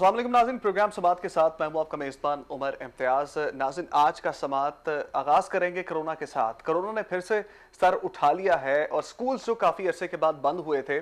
अस्सलाम वालेकुम नाज़रीन, प्रोग्राम समात के साथ मैं हूं आपका मेज़बान उमर इम्तियाज़। नाज़रीन, आज का समात आगाज़ करेंगे कोरोना के साथ। कोरोना ने फिर से सर उठा लिया है और स्कूल्स जो काफ़ी अरसे के बाद बंद हुए थे,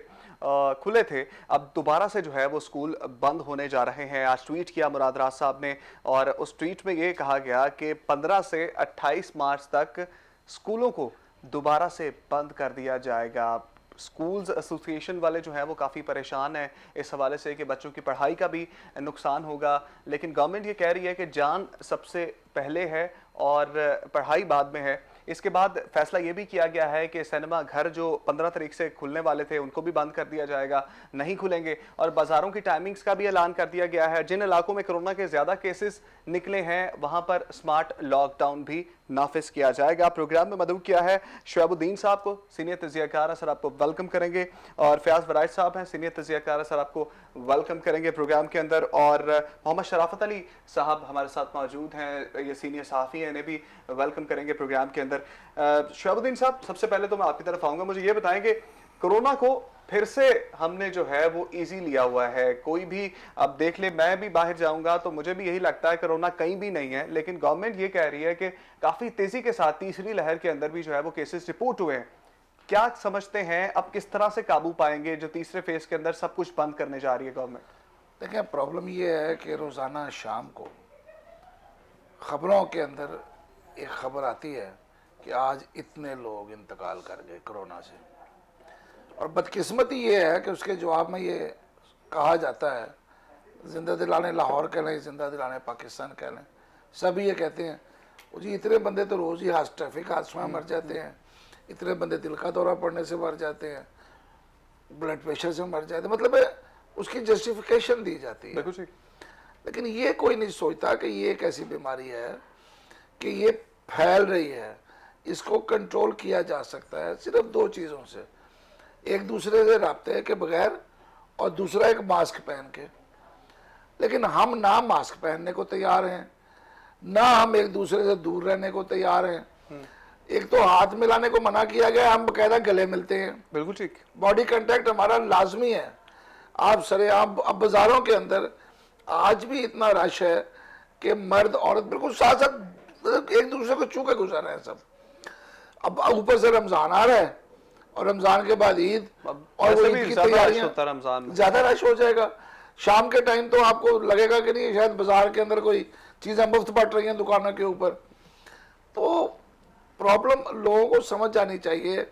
खुले थे, अब दोबारा से जो है वो स्कूल बंद होने जा रहे हैं। आज ट्वीट किया मुराद राज साहब ने और उस ट्वीट में ये कहा गया कि 15 से 28 मार्च तक स्कूलों को दोबारा से बंद कर दिया जाएगा। स्कूल्स एसोसिएशन वाले जो हैं वो काफ़ी परेशान हैं इस हवाले से कि बच्चों की पढ़ाई का भी नुकसान होगा, लेकिन गवर्नमेंट ये कह रही है कि जान सबसे पहले है और पढ़ाई बाद में है। इसके बाद फैसला ये भी किया गया है कि सिनेमा घर जो 15 तारीख से खुलने वाले थे उनको भी बंद कर दिया जाएगा, नहीं खुलेंगे, और बाज़ारों की टाइमिंग्स का भी ऐलान कर दिया गया है। जिन इलाकों में कोरोना के ज़्यादा केसेस निकले हैं वहाँ पर स्मार्ट लॉकडाउन भी नाफिज किया जाएगा। प्रोग्राम में मदऊ किया है शुएबुद्दीन साहब को, सीनियर तजियाकार सर, आपको वेलकम करेंगे, और फयाज वराइज साहब हैं सीनियर तजियाकार सर, आपको वेलकम करेंगे प्रोग्राम के अंदर, और मोहम्मद शराफत अली साहब हमारे साथ मौजूद हैं, ये सीनियर सहाफ़ी हैं, इन्हें भी वेलकम करेंगे प्रोग्राम के अंदर। शुएबुद्दीन साहब, सबसे पहले तो मैं आपकी तरफ आऊँगा, मुझे ये बताएं कि कोरोना को फिर से हमने जो है वो इजी लिया हुआ है। कोई भी अब देख ले, मैं भी बाहर जाऊंगा तो मुझे भी यही लगता है कोरोना कहीं भी नहीं है, लेकिन गवर्नमेंट ये कह रही है कि काफ़ी तेज़ी के साथ तीसरी लहर के अंदर भी जो है वो केसेस रिपोर्ट हुए हैं। क्या समझते हैं अब किस तरह से काबू पाएंगे जो तीसरे फेज के अंदर सब कुछ बंद करने जा रही है गवर्नमेंट? देखिए, प्रॉब्लम ये है कि रोज़ाना शाम को ख़बरों के अंदर एक ख़बर आती है कि आज इतने लोग इंतकाल कर गए कोरोना से, और बदकिस्मती ये है कि उसके जवाब में ये कहा जाता है, जिंदा दिलाने लाहौर कह लें, जिंदा दिलाने पाकिस्तान कह लें, सभी ये कहते हैं जी इतने बंदे तो रोज़ ही ट्रैफिक हादसों में मर जाते हैं, इतने बंदे दिल का दौरा पड़ने से मर जाते हैं, ब्लड प्रेशर से मर जाते हैं, मतलब उसकी जस्टिफिकेशन दी जाती है। लेकिन ये कोई नहीं सोचता कि ये एक ऐसी बीमारी है कि ये फैल रही है, इसको कंट्रोल किया जा सकता है सिर्फ दो चीज़ों से, एक दूसरे से राब्ते के बगैर और दूसरा एक मास्क पहन के। लेकिन हम ना मास्क पहनने को तैयार हैं, ना हम एक दूसरे से दूर रहने को तैयार हैं। एक तो हाथ मिलाने को मना किया गया, हम बकायदा गले मिलते हैं। बिल्कुल ठीक, बॉडी कांटेक्ट हमारा लाजमी है। आप सरेआम अब बाज़ारों के अंदर आज भी इतना रश है कि मर्द औरत बिल्कुल साथ साथ एक दूसरे को छू के गुजर रहे हैं सब। अब ऊपर से रमज़ान आ रहा है और रमज़ान के बाद ईद, और वो ईद की तैयारियां, ज़्यादा रश हो जाएगा। शाम के टाइम तो आपको लगेगा कि नहीं शायद बाज़ार के अंदर कोई चीज़ें मुफ्त बट रही हैं दुकानों के ऊपर। तो प्रॉब्लम लोगों को समझ जानी चाहिए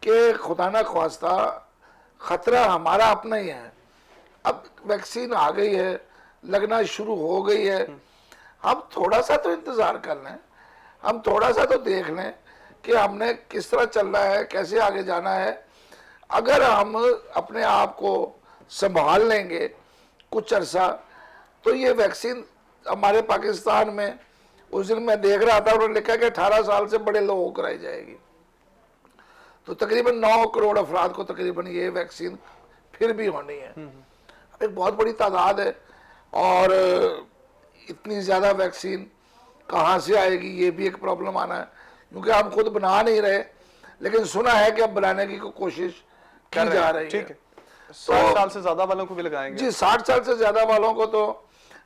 कि खुदा ना ख्वास्ता ख़तरा हमारा अपना ही है। अब वैक्सीन आ गई है, लगना शुरू हो गई है, हम थोड़ा सा तो इंतज़ार कर लें, हम थोड़ा सा तो देख लें कि हमने किस तरह चलना है, कैसे आगे जाना है। अगर हम अपने आप को संभाल लेंगे कुछ अरसा, तो ये वैक्सीन हमारे पाकिस्तान में, उस दिन मैं देख रहा था उन्होंने लिखा कि 18 साल से बड़े लोगों को कराई जाएगी, तो तकरीबन 9 करोड़ अफराद को तकरीबन ये वैक्सीन फिर भी होनी है। एक बहुत बड़ी तादाद है, और इतनी ज़्यादा वैक्सीन कहाँ से आएगी ये भी एक प्रॉब्लम आना है, क्योंकि हम खुद बना नहीं रहे, लेकिन सुना है कि अब बनाने की कोशिश की जा रही है। 60 साल से ज़्यादा वालों को भी लगाएंगे जी, 60 साल से ज़्यादा वालों को तो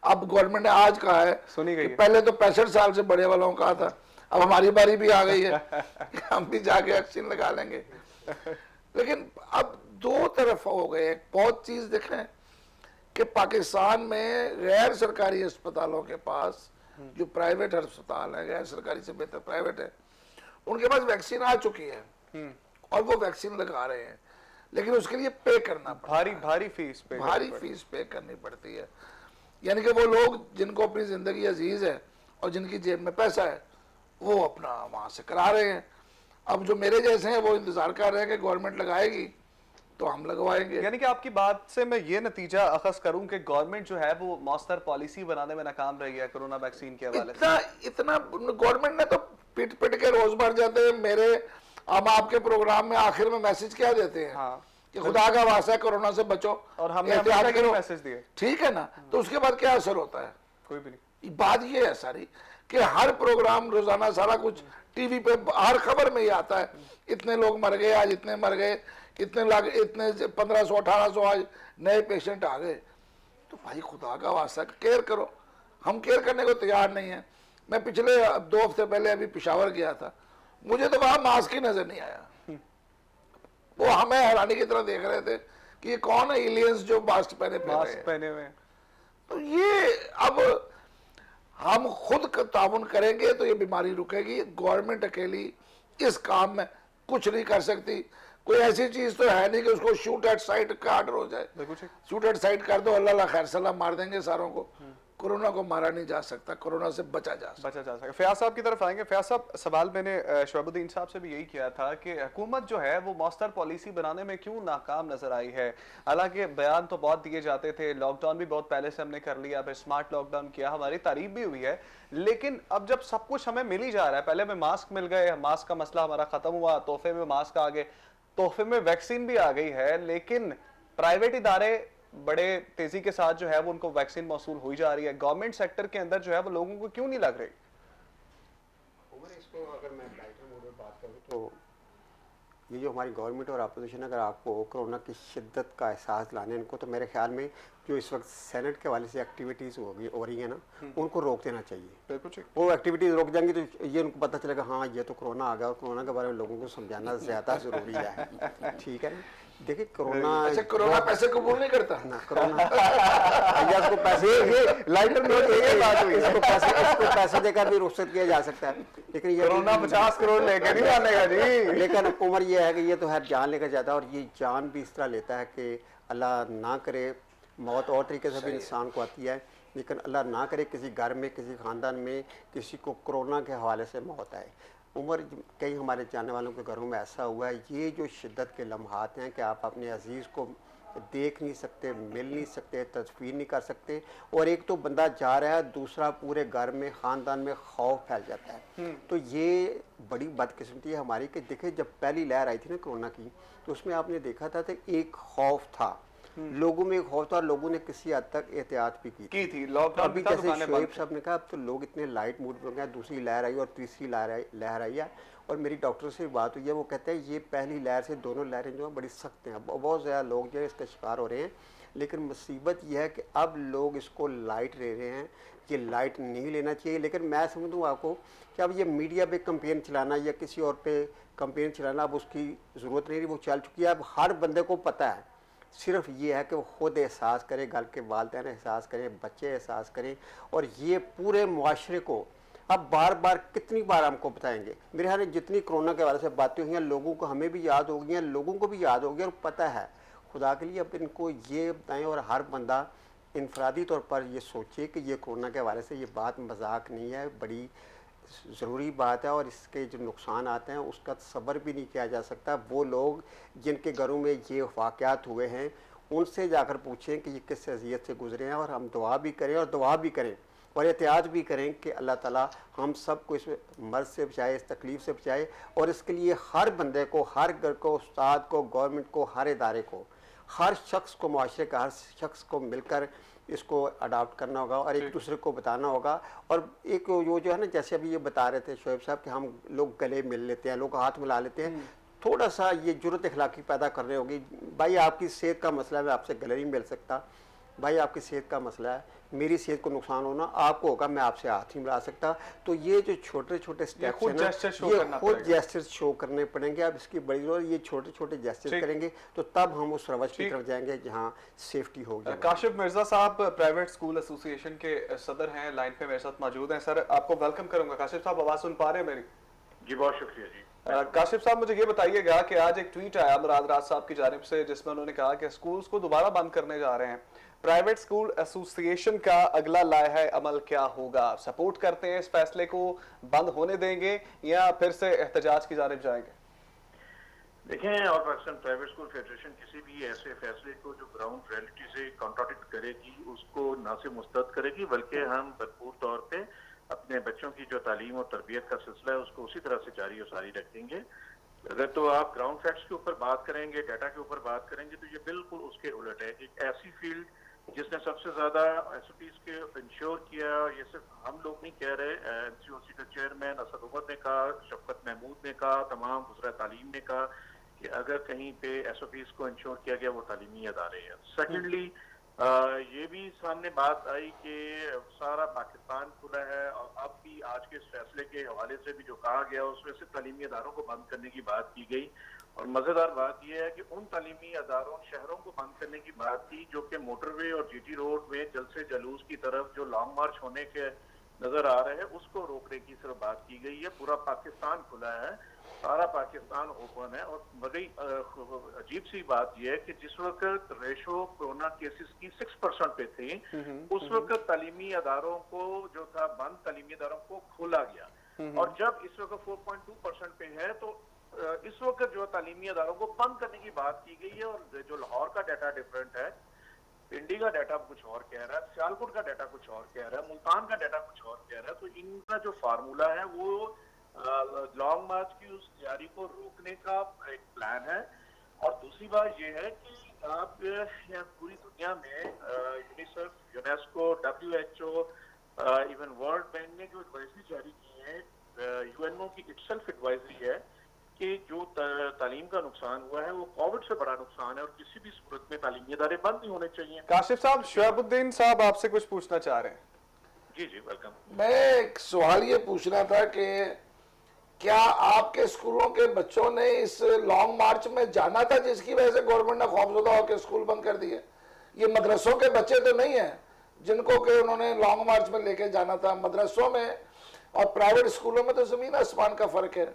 अब गवर्नमेंट ने आज कहा है, सुनी गई है। पहले तो 65 साल से बड़े वालों का था, अब हमारी बारी भी आ गई है हम भी जाके वैक्सीन लगा लेंगे। लेकिन अब दो तरफ हो गए। बहुत चीज़ देखें कि पाकिस्तान में गैर सरकारी अस्पतालों के पास, जो प्राइवेट अस्पताल है, गैर सरकारी से बेहतर प्राइवेट है, उनके पास वैक्सीन आ चुकी है और वो वैक्सीन लगा रहे हैं, लेकिन उसके लिए पे करना पड़ता है, भारी फीस पे करनी पड़ती है। यानी कि वो लोग जिनको अपनी ज़िंदगी अजीज़ है और जिनकी जेब में पैसा है वो अपना वहाँ से करा रहे हैं। अब जो मेरे जैसे हैं वो इंतज़ार कर रहे हैं कि गवर्नमेंट लगाएगी तो हम लगवाएंगे। यानी कि आपकी बात से मैं ये नतीजा अखज़ करूं कि गवर्नमेंट जो है वो मौसर पॉलिसी बनाने में नाकाम रही है कोरोना वैक्सीन के हवाले से। इतना गवर्नमेंट ने तो पिट के रोज मर जाते हैं। मेरे हम आपके प्रोग्राम में आखिर में मैसेज क्या देते हैं? हाँ, कि खुदा का वास्ता है कोरोना से बचो, और हमने मैसेज दिए, ठीक है ना? तो उसके बाद क्या असर होता है? कोई भी नहीं। बात ये है सारी कि हर प्रोग्राम रोजाना सारा कुछ टीवी पे हर खबर में ही आता है, इतने लोग मर गए आज, इतने मर गए, इतने 1500 1800 आज नए पेशेंट आ गए। तो भाई खुदा का वास्ता केयर करो। हम केयर करने को तैयार नहीं है। मैं पिछले 2 हफ्ते पहले अभी पेशावर गया था, मुझे तो वहां मास्क ही नजर नहीं आया। वो हमें हैरानी की तरह देख रहे थे कि ये कौन है एलियंस जो मास्क पहने फिर रहे मास्क हैं। पहने हुए हैं। तो ये अब हम खुद ताउन करेंगे तो ये बीमारी रुकेगी। गवर्नमेंट अकेली इस काम में कुछ नहीं कर सकती। कोई ऐसी चीज तो है नहीं कि उसको शूट एट साइट का ऑर्डर हो जाए। बिल्कुल ठीक। शूट एट साइट कर दो, अल्लाह खैर सलाम मार देंगे सारों को। कोरोना को मारा नहीं जा सकता, कोरोना से बचा जा सकता। बचा जा सके। फयाज साहब की तरफ आएंगे। फयाज साहब, सवाल मैंने शोएबुद्दीन साहब से भी यही किया था कि हुकूमत जो है वो मौसर पॉलिसी बनाने में क्यों नाकाम नजर आई है। हालांकि बयान तो बहुत दिए जाते थे, लॉकडाउन भी बहुत पहले से हमने कर लिया, फिर स्मार्ट लॉकडाउन किया, हमारी तारीफ भी हुई है, लेकिन अब जब सब कुछ हमें मिल ही जा रहा है, पहले में मास्क मिल गए, मास्क का मसला हमारा खत्म हुआ, तोहफे में मास्क आ गए, तोहफे में वैक्सीन भी आ गई है, लेकिन प्राइवेट इदारे बड़े तेजी के साथ जो है वो उनको वैक्सीन मौसूल हो जा रही है, गवर्नमेंट सेक्टर के अंदर जो है वो लोगों को क्यों नहीं लग रही। उमर, इसको अगर मैं लाइटर मोड में बात करूँ तो ये जो हमारी गवर्नमेंट और अपोजिशन अगर आपको कोरोना की शिद्दत का एहसास लाने इनको, तो मेरे ख्याल में जो इस वक्त सेनेट के हवाले से एक्टिविटीज़ हो रही है ना, उनको रोक देना चाहिए। बिल्कुल ठीक। वो एक्टिविटीज़ रोक जाएंगी तो ये उनको पता चलेगा हाँ ये तो कोरोना आ गया, और कोरोना के बारे में लोगों को समझाना ज़्यादा ज़रूरी है। ठीक है ना। देखिए कोरोना, अच्छा कोरोना पैसे कबूल नहीं करता ना कोरोना भैया इसको पैसे, ये लाइटर नोट ये बात हुई है। इसको पैसे देकर भी रुखसत किया जा सकता है, लेकिन ये कोरोना 50 करोड़ लेके नहीं आनेगा जी। लेकिन उम्र ये है कि ये तो हर जान लेकर जाता है, और ये जान भी इस तरह लेता है कि अल्लाह ना करे, मौत और तरीके से भी इंसान को आती है, लेकिन अल्लाह ना करे किसी घर में, किसी ख़ानदान में किसी को कोरोना के हवाले से मौत आए। उम्र कई हमारे जानने वालों के घरों में ऐसा हुआ है। ये जो शिद्दत के लम्हात हैं कि आप अपने अजीज़ को देख नहीं सकते, मिल नहीं सकते, तस्वीर नहीं कर सकते, और एक तो बंदा जा रहा है, दूसरा पूरे घर में ख़ानदान में खौफ फैल जाता है। तो ये बड़ी बदकिस्मती है हमारी कि देखिए जब पहली लहर आई थी ना कोरोना की, तो उसमें आपने देखा था कि एक खौफ था, लोगों में एक खौफ था, और लोगों ने किसी हद तक एहतियात भी की थी। लॉकडाउन अभी जैसे शोएब साहब ने कहा, अब तो लोग इतने लाइट मूड में गए, दूसरी लहर आई और तीसरी लहर आई है। और मेरी डॉक्टर से बात हुई है, वो कहते हैं ये पहली लहर से दोनों लहरें जो हैं बड़ी सख्त हैं, बहुत ज़्यादा लोग जो है इसका शिकार हो रहे हैं। लेकिन मुसीबत यह है कि अब लोग इसको लाइट ले रहे हैं, ये लाइट नहीं लेना चाहिए। लेकिन मैं समझूँ आपको कि अब ये मीडिया पे कंपेन चलाना या किसी और पे कंपेन चलाना अब उसकी ज़रूरत नहीं रही, वो चल चुकी है। अब हर बंदे को पता है, सिर्फ ये है कि वो खुद एहसास करे, घर के वालिदैन एहसास करें, बच्चे एहसास करें, और ये पूरे मुआशरे को अब बार बार कितनी बार हमको बताएंगे। मेरे ख्याल में जितनी कोरोना के हवाले से बातें हुई हैं, लोगों को, हमें भी याद हो गई हैं, लोगों को भी याद हो गया, और पता है। खुदा के लिए अब इनको ये बताएं, और हर बंदा इनफरादी तौर पर ये सोचे कि ये कोरोना के हवाले से ये बात मजाक नहीं है, बड़ी ज़रूरी बात है, और इसके जो नुकसान आते हैं उसका तसव्वुर भी नहीं किया जा सकता। वो लोग जिनके घरों में ये वाक़यात हुए हैं, उनसे जाकर पूछें कि ये किस अज़ियत से गुजरे हैं, और हम दुआ भी करें और एहतियात भी करें कि अल्लाह ताला हम सब को इस मर्ज़ से बचाए, इस तकलीफ़ से बचाए। और इसके लिए हर बंदे को, हर घर को, उस्ताद को, गवर्नमेंट को, हर इदारे को, हर शख्स को, माशरे का हर शख्स को मिलकर इसको अडॉप्ट करना होगा और एक दूसरे को बताना होगा। और एक वो जो है ना, जैसे अभी ये बता रहे थे शोएब साहब कि हम लोग गले मिल लेते हैं, लोग हाथ मिला लेते हैं, थोड़ा सा ये जुर्रत इखलाकी पैदा करनी होगी। भाई आपकी सेहत का मसला है, मैं आपसे गले नहीं मिल सकता। भाई आपकी सेहत का मसला है, मेरी सेहत को नुकसान होना आपको होगा, मैं आपसे हाथ नहीं मिला सकता। तो ये जो छोटे छोटे स्टेप्स हैं ना, ये खुद जेस्चर्स शो करने पड़ेंगे। अब इसकी बड़ी जरूरत, ये छोटे छोटे जेस्चर्स करेंगे तो तब हम उस रवज की तरफ जाएंगे जहाँ सेफ्टी होगी। काशिफ मिर्जा साहब प्राइवेट स्कूल एसोसिएशन के सदर हैं, लाइन पे मेरे साथ मौजूद हैं। सर आपको वेलकम करूंगा। काशिफ साहब आवाज सुन पा रहे हैं मेरी? जी बहुत शुक्रिया जी। काशिफ साहब मुझे ये बताइएगा कि आज एक ट्वीट आया मुराद राज साहब की जानिब से, जिसमें उन्होंने कहा कि स्कूल्स को दोबारा बंद करने जा रहे हैं। प्राइवेट स्कूल एसोसिएशन का अगला लाया अमल क्या होगा? सपोर्ट करते हैं इस फैसले को, बंद होने देंगे या फिर से एहतजाज की जानिब जाएंगे? देखें, और पाकिस्तान प्राइवेट स्कूल फेडरेशन किसी भी ऐसे फैसले को जो ग्राउंड रियलिटी से कॉन्ट्राडिक्ट करेगी उसको ना से मुस्तरद करेगी, बल्कि हम भरपूर तौर पे अपने बच्चों की जो तालीम और तरबियत का सिलसिला है उसको उसी तरह से जारी और सारी रखेंगे। अगर तो आप ग्राउंड फैक्ट्स के ऊपर बात करेंगे, डाटा के ऊपर बात करेंगे, तो ये बिल्कुल उसके उलट है। एक ऐसी फील्ड जिसने सबसे ज्यादा एसओपीज के इंश्योर किया, ये सिर्फ हम लोग नहीं कह रहे, एनसीओसी के चेयरमैन असद उमर ने कहा, शफकत महमूद ने कहा, तमाम वज़रा तालीम ने कहा कि अगर कहीं पे एसओपीज को इंश्योर किया गया वो तालीमी अदारे हैं। सेकेंडली ये भी सामने बात आई कि सारा पाकिस्तान खुला है और अब भी आज के इस फैसले के हवाले से भी जो कहा गया उसमें से तालीमी इदारों को बंद करने की बात की गई। और मजेदार बात यह है कि उन तालीमी इदारों शहरों को बंद करने की बात की जो कि मोटरवे और जीटी रोड में जल से जलूस की तरफ जो लॉन्ग मार्च होने के नजर आ रहे हैं उसको रोकने की सिर्फ बात की गई है। पूरा पाकिस्तान खुला है, सारा पाकिस्तान ओपन है। और बड़ी अजीब सी बात यह है कि जिस वक्त रेशो कोरोना केसेस की 6% पे थी, उस वक्त तालीमी अदारों को जो था बंद तालीमी अदारों को खोला गया। और जब इस वक्त 4.2% पे है तो इस वक्त जो तालीमी अदारों को बंद करने की बात की गई है। और जो लाहौर का डाटा डिफरेंट है, पिंडी का डाटा कुछ और कह रहा है, सियालकोट का डाटा कुछ और कह रहा है, मुल्तान का डाटा कुछ और कह रहा है। तो इनका जो फार्मूला है वो लॉन्ग मार्च की उस तैयारी को रोकने का एक प्लान है। और दूसरी बात यह है कि आप पूरी दुनिया में UNICEF, UNESCO, WHO, even world bank ने जो एडवाइजरी जारी की है, यूएनओ की इटसेल्फ एडवाइजरी है कि जो तालीम का नुकसान हुआ है वो कोविड से बड़ा नुकसान है और किसी भी सूरत में तालीमी इदारे बंद नहीं होने चाहिए। काशिफ साहब, शुएबुद्दीन साहब आपसे कुछ पूछना चाह रहे हैं। जी जी, वेलकम। मैं एक सवाल ये पूछना था कि क्या आपके स्कूलों के बच्चों ने इस लॉन्ग मार्च में जाना था जिसकी वजह से गवर्नमेंट ने खौफजदा होकर स्कूल बंद कर दिए? ये मदरसों के बच्चे तो नहीं है जिनको कि उन्होंने लॉन्ग मार्च में लेके जाना था? मदरसों में और प्राइवेट स्कूलों में तो जमीन आसमान का फर्क है।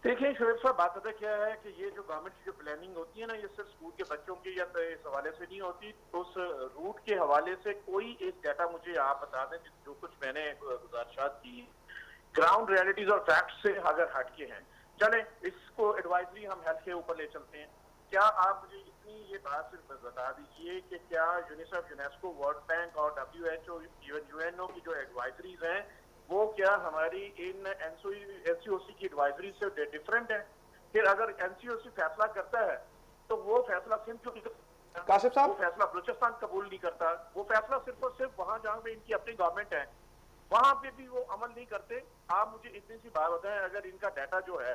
देखिए शोएब साहब, बात पता क्या है कि ये जो गवर्नमेंट की जो प्लानिंग होती है ना, ये सिर्फ स्कूल के बच्चों की या तो इस हवाले से नहीं होती। तो उस रूट के हवाले से कोई एक डाटा मुझे आप बता दें जो कुछ मैंने गुजारिशात की ग्राउंड रियलिटीज और फैक्ट्स से अगर हटके हैं। चले इसको एडवाइजरी हम हेल्थ के ऊपर ले चलते हैं। क्या आप मुझे इतनी ये बात सिर्फ बता दीजिए कि क्या यूनिसेफ, यूनेस्को, वर्ल्ड बैंक और WHO, यूएनओ की जो एडवाइजरीज हैं वो क्या हमारी इन एनसीओसी की एडवाइजरी से डिफरेंट है? फिर अगर एनसीओसी फैसला करता है तो वो फैसला सिंध क्यों नहीं करता? काशिफ साहब, वो फैसला बलूचिस्तान कबूल नहीं करता। वो फैसला सिर्फ और सिर्फ वहां जहां पे इनकी अपनी गवर्नमेंट है वहां पे भी वो अमल नहीं करते। आप मुझे इतनी सी बात बताएं, अगर इनका डाटा जो है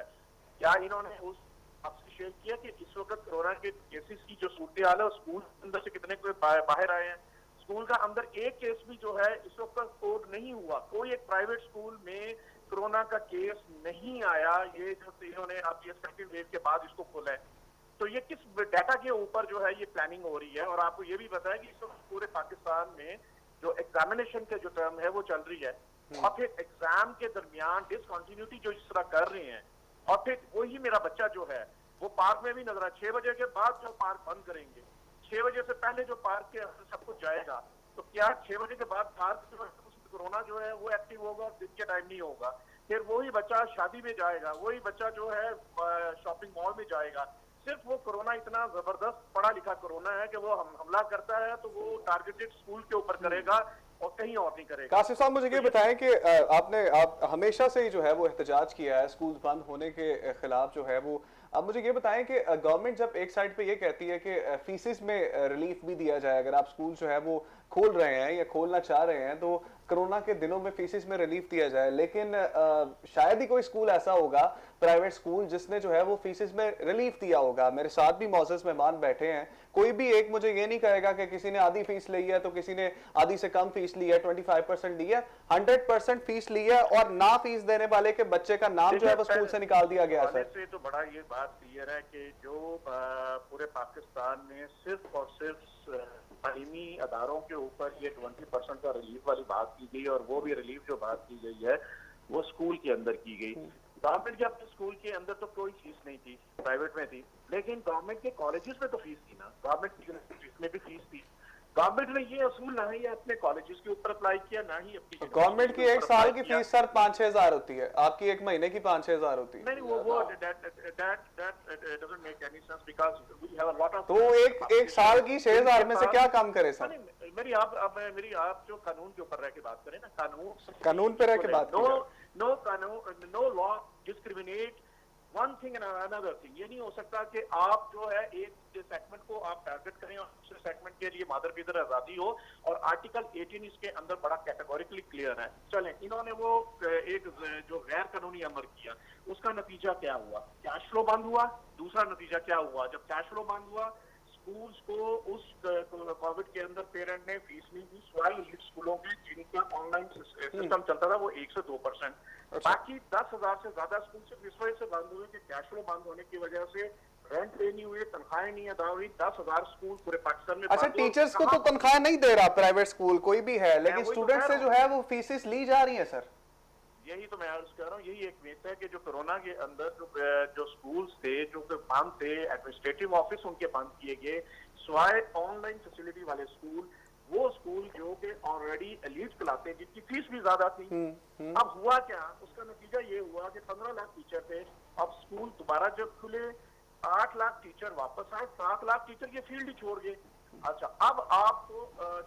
क्या इन्होंने उस आपसे शेयर किया कि इस वक्त कोरोना के केसेस की जो सूरत हाल है स्कूल अंदर से कितने बाहर आए हैं? स्कूल का अंदर एक केस भी जो है इस वक्त कोड नहीं हुआ। कोई एक प्राइवेट स्कूल में कोरोना का केस नहीं आया। ये जो इन्होंने अब ये सेकंड वेव के बाद इसको खोला है, तो ये किस डाटा के ऊपर जो है ये प्लानिंग हो रही है? और आपको ये भी बताया कि इस वक्त पूरे पाकिस्तान में जो एग्जामिनेशन के जो टर्म है वो चल रही है और फिर एग्जाम के दरमियान डिसकंटिन्यूटी जो इस तरह कर रहे हैं और फिर वही मेरा बच्चा जो है वो पार्क में भी नजर आए। 6 बजे के बाद जो पार्क बंद करेंगे, 6 बजे से पहले जो पार्क के अंदर सब कुछ जाएगा, तो क्या 6 बजे के बाद पार्क जो है कोरोना जो है वो एक्टिव होगा और दिन के टाइम नहीं होगा? फिर वही बच्चा शादी में जाएगा, वही बच्चा जो है शॉपिंग मॉल में जाएगा। सिर्फ वो कोरोना इतना जबरदस्त पढ़ा लिखा कोरोना है कि वो हमला करता है तो वो टारगेटेड स्कूल के ऊपर करेगा और कहीं और नहीं करेगा। काशिफ साहब, मुझे ये बताएं कि आप हमेशा से ही जो है वो एहतजाज किया है स्कूल बंद होने के खिलाफ जो है वो। अब मुझे ये बताएं कि गवर्नमेंट जब एक साइड पे ये कहती है कि फीसिस में रिलीफ भी दिया जाए, अगर आप स्कूल जो है वो खोल रहे हैं या खोलना चाह रहे हैं तो कोरोना के दिनों में फीसिस में रिलीफ दिया जाए, लेकिन शायद ही कोई स्कूल ऐसा होगा प्राइवेट स्कूल जिसने जो है वो फीसिस में रिलीफ दिया होगा। मेरे साथ भी मौजूद मेहमान बैठे हैं, कोई भी एक मुझे ये नहीं कहेगा कि किसी ने आधी फीस ली है तो किसी ने आधी से कम फीस ली है, 25% ली है, 100% फीस ली है और ना फीस देने वाले के बच्चे का नाम जो है वो स्कूल से निकाल दिया गया है। से तो बड़ा ये बात क्लियर है कि जो पूरे पाकिस्तान में सिर्फ और सिर्फ तालीमी अदारों के ऊपर ये 20% का रिलीफ वाली बात की गई और वो भी रिलीफ जो बात की गई है वो स्कूल के अंदर की गई। गवर्नमेंट के अपने स्कूल के अंदर तो कोई फीस नहीं थी, प्राइवेट में थी, लेकिन गवर्नमेंट के कॉलेजेस में तो फीस थी ना, गवर्नमेंट की यूनिवर्सिटीज में भी फीस थी। गवर्नमेंट ने ये असूल ना ही अपने कॉलेजेस के ऊपर अप्लाई किया ना ही अपनी गवर्नमेंट की एक साल की फीस सर 5-6 हजार होती है, आपकी एक महीने की 5-6 हजार होती है। नहीं, वो that doesn't make any sense because we have a lot of तो एक साल की 6 हजार में से क्या काम करे सर? मेरी आप जो कानून के ऊपर रह के बात करें ना, कानून पे रह के बात करें। No law discriminate one thing and another thing. ये नहीं हो सकता कि आप जो है एक सेगमेंट को आप टारगेट करें और दूसरे सेगमेंट के लिए मादर पिदर आजादी हो। और आर्टिकल 18 इसके अंदर बड़ा कैटेगोरिकली क्लियर है। चलें, इन्होंने वो एक जो गैर कानूनी अमर किया उसका नतीजा क्या हुआ? कैश फ्लो बंद हुआ। दूसरा नतीजा क्या हुआ? जब कैश फ्लो बंद हुआ स्कूल्स को उस कोविड के अंदर पेरेंट ने फीस नहीं दी, सिवाय एलिट स्कूलों के जिनका ऑनलाइन सिस्टम चलता था वो 1 से 2%। बाकी 10,000 से ज्यादा स्कूल सिर्फ इस वजह से बंद हुए कि कैश फ्लो बंद होने की वजह से रेंट पे नहीं हुए, तनख्वाहें नहीं अदा हुई। 10,000 स्कूल पूरे पाकिस्तान में अच्छा, बंद हुए। टीचर्स को तो कहाँ- तनख्वाह नहीं दे रहा प्राइवेट स्कूल कोई भी है, लेकिन वही तो स्टूडेंट कह से रहा जो है वो फीसेस ली जा रही है सर। यही तो मैं अर्ज कर रहा हूँ, यही एक मिथ है कि जो कोरोना के अंदर जो स्कूल्स थे जो बंद थे, एडमिनिस्ट्रेटिव ऑफिस उनके बंद किए गए, सिवाय ऑनलाइन फैसिलिटी वाले स्कूल, वो स्कूल जो कि ऑलरेडी एलीट कहलाते हैं जिनकी फीस भी ज्यादा थी। अब हुआ क्या, उसका नतीजा ये हुआ कि 15 लाख टीचर थे। अब स्कूल दोबारा जब खुले 8 लाख टीचर वापस आए, 7 लाख टीचर ये फील्ड ही छोड़ गए। अच्छा, अब आपको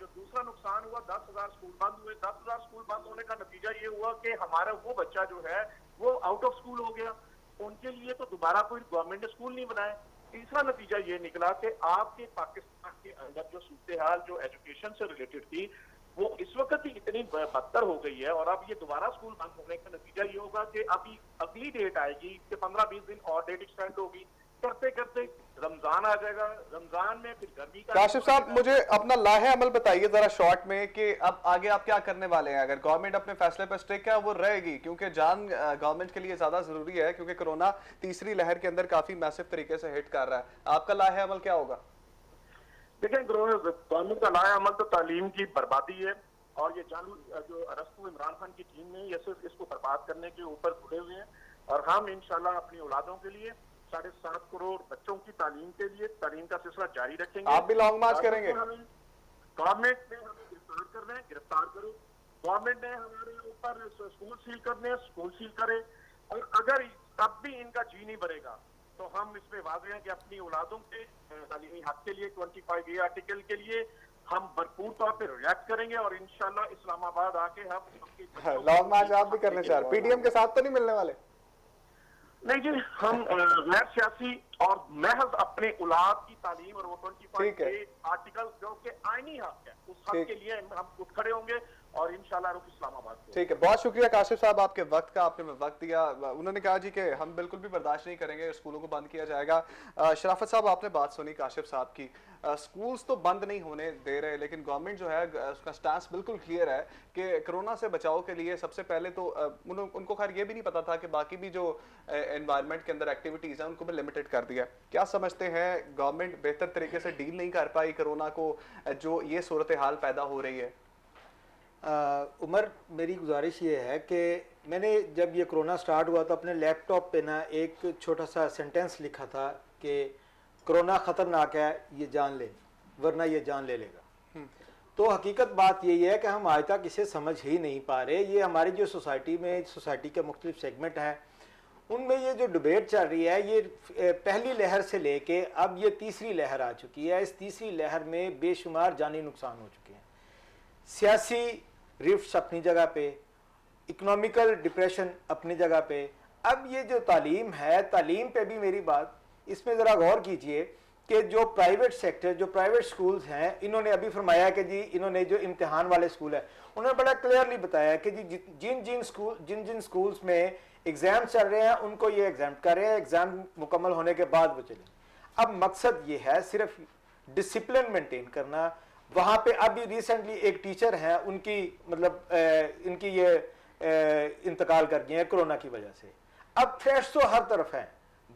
जो दूसरा नुकसान हुआ, 10,000 स्कूल बंद हुए। 10,000 स्कूल बंद होने का नतीजा ये हुआ कि हमारा वो बच्चा जो है वो आउट ऑफ स्कूल हो गया। उनके लिए तो दोबारा कोई गवर्नमेंट ने स्कूल नहीं बनाए। तीसरा नतीजा ये निकला कि आपके पाकिस्तान के अंदर जो सूरत हाल जो एजुकेशन से रिलेटेड थी वो इस वक्त ही इतनी बदतर हो गई है, और अब ये दोबारा स्कूल बंद होने का नतीजा ये होगा कि अभी अगली डेट आएगी कि 15-20 दिन और डेट एक्सटेंड होगी, करते करते रमजान आ जाएगा। रमजान में फिर गर्मी का। काशिफ साहब, मुझे अपना लाहे अमल बताइए जरा शॉर्ट में कि अब आगे आप क्या करने वाले हैं। अगर गवर्नमेंट अपने फैसले पर स्टिक है वो रहेगी, क्योंकि जान गवर्नमेंट के लिए ज्यादा जरूरी है, क्योंकि कोरोना तीसरी लहर के अंदर काफी मैसिव तरीके से हिट कर रहा है। आपका लाहे अमल क्या होगा? देखें, गवर्नमेंट का लाया अमल तो तालीम की बर्बादी है, और ये जानू जो अरस्तु इमरान खान की टीम है ये सिर्फ इसको बर्बाद करने के ऊपर जुड़े हुए हैं। और हम इंशाल्लाह अपनी औलादों के लिए 7.5 करोड़ बच्चों की तालीम के लिए तालीम का सिलसिला जारी रखेंगे। आप भी लॉन्ग मार्च करेंगे? गवर्नमेंट ने हमें गिरफ्तार कर रहे हैं, गिरफ्तार करो। गवर्नमेंट ने हमारे ऊपर स्कूल सील करने हैं, स्कूल सील करे। और अगर तब भी इनका जी नहीं भरेगा तो हम इसमें वादे हैं कि अपनी औलादों के तालीमी हक के लिए 25A आर्टिकल के लिए हम भरपूर तौर पर रिएक्ट करेंगे, और इंशाल्लाह इस्लामाबाद आके हम लॉन्ग मार्च आप भी करने चाह रहे, पीडीएम के साथ तो नहीं मिलने वाले? नहीं जी, हम गैर सियासी और महज अपने औलाद की तालीम और वो 25A आर्टिकल जो कि आईनी हक है उस हक के लिए हम उठ खड़े होंगे, और इंशाल्लाह रुख इस्लामाबाद को। ठीक है, बहुत शुक्रिया काशिफ साहब आपके वक्त का, आपने वक्त दिया। उन्होंने कहा जी कि हम बिल्कुल भी बर्दाश्त नहीं करेंगे, स्कूलों को बंद किया जाएगा। शराफत साहब, आपने बात सुनी काशिफ साहब की। स्कूल्स तो बंद नहीं होने दे रहे, लेकिन गवर्नमेंट जो है उसका स्टांस बिल्कुल क्लियर है कि कोरोना से बचाव के लिए सबसे पहले तो उनको खैर ये भी नहीं पता था कि बाकी भी जो एनवायरनमेंट के अंदर एक्टिविटीज़ हैं उनको भी लिमिटेड कर दिया। क्या समझते हैं, गवर्नमेंट बेहतर तरीके से डील नहीं कर पाई कोरोना को, जो ये सूरत हाल पैदा हो रही है? उमर, मेरी गुजारिश ये है कि मैंने जब ये कोरोना स्टार्ट हुआ तो अपने लैपटॉप पे ना एक छोटा सा सेंटेंस लिखा था कि कोरोना ख़तरनाक है, ये जान ले, वरना ये जान ले लेगा। तो हकीकत बात यही है कि हम आज तक इसे समझ ही नहीं पा रहे। ये हमारी जो सोसाइटी के मुख्तलिफ सेगमेंट हैं उनमें ये जो डिबेट चल रही है, ये पहली लहर से लेके अब ये तीसरी लहर आ चुकी है। इस तीसरी लहर में बेशुमार जानी नुकसान हो चुके हैं। सियासी रिफ्ट्स अपनी जगह पे, इकोनॉमिकल डिप्रेशन अपनी जगह पे। अब ये जो तालीम है, तालीम पे भी मेरी बात, इसमें ज़रा गौर कीजिए कि जो प्राइवेट सेक्टर, जो प्राइवेट स्कूल्स हैं, इन्होंने अभी फरमाया कि जी इन्होंने जो इम्तिहान वाले स्कूल है उन्होंने बड़ा क्लियरली बताया कि जी जिन जिन स्कूल्स में एग्ज़ाम चल रहे हैं उनको ये एग्जाम कर रहे हैं, एग्ज़ाम मुकम्मल होने के बाद वो चले। अब मकसद ये है सिर्फ डिसिप्लिन मेंटेन करना। वहाँ पे अभी रिसेंटली एक टीचर हैं, उनकी मतलब इनकी ये इंतकाल कर गए हैं कोरोना की वजह से। अब थ्रेट्स तो हर तरफ हैं,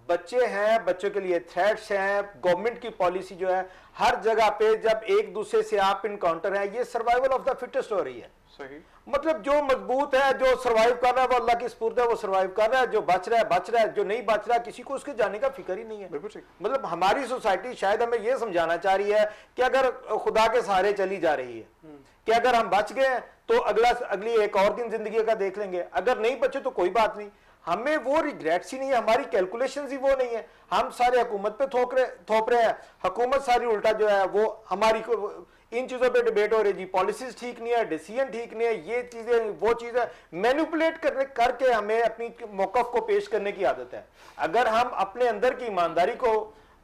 बच्चे हैं, बच्चों के लिए थ्रेट्स हैं। गवर्नमेंट की पॉलिसी जो है हर जगह पे जब एक दूसरे से आप इनकाउंटर है, ये सर्वाइवल ऑफ द फिटेस्ट हो रही है। सही, मतलब जो मजबूत है, जो सर्वाइव कर रहा है वो अल्लाह की सुपुर्द है, वो सर्वाइव कर रहा है। जो बच रहा है बच रहा है, जो नहीं बच रहा किसी को उसके जाने का फिक्र ही नहीं है। बिल्कुल ठीक। मतलब हमारी सोसाइटी शायद हमें ये समझाना चाह रही है कि अगर खुदा के सहारे चली जा रही है कि अगर हम बच गए तो अगली एक और दिन जिंदगी का देख लेंगे, अगर नहीं बचे तो कोई बात नहीं। हमें वो रिग्रेट्स ही नहीं है, हमारी कैलकुलेशंस ही वो नहीं है। हम सारे हुकूमत पे थोप रहे हैं, हुकूमत सारी उल्टा जो है वो हमारी इन चीज़ों पे डिबेट हो रही है जी, पॉलिसीज ठीक नहीं है, डिसीजन ठीक नहीं है, ये चीज़ें वो चीज़ें मैनिपुलेट करके हमें अपनी मौक़िफ़ को पेश करने की आदत है। अगर हम अपने अंदर की ईमानदारी को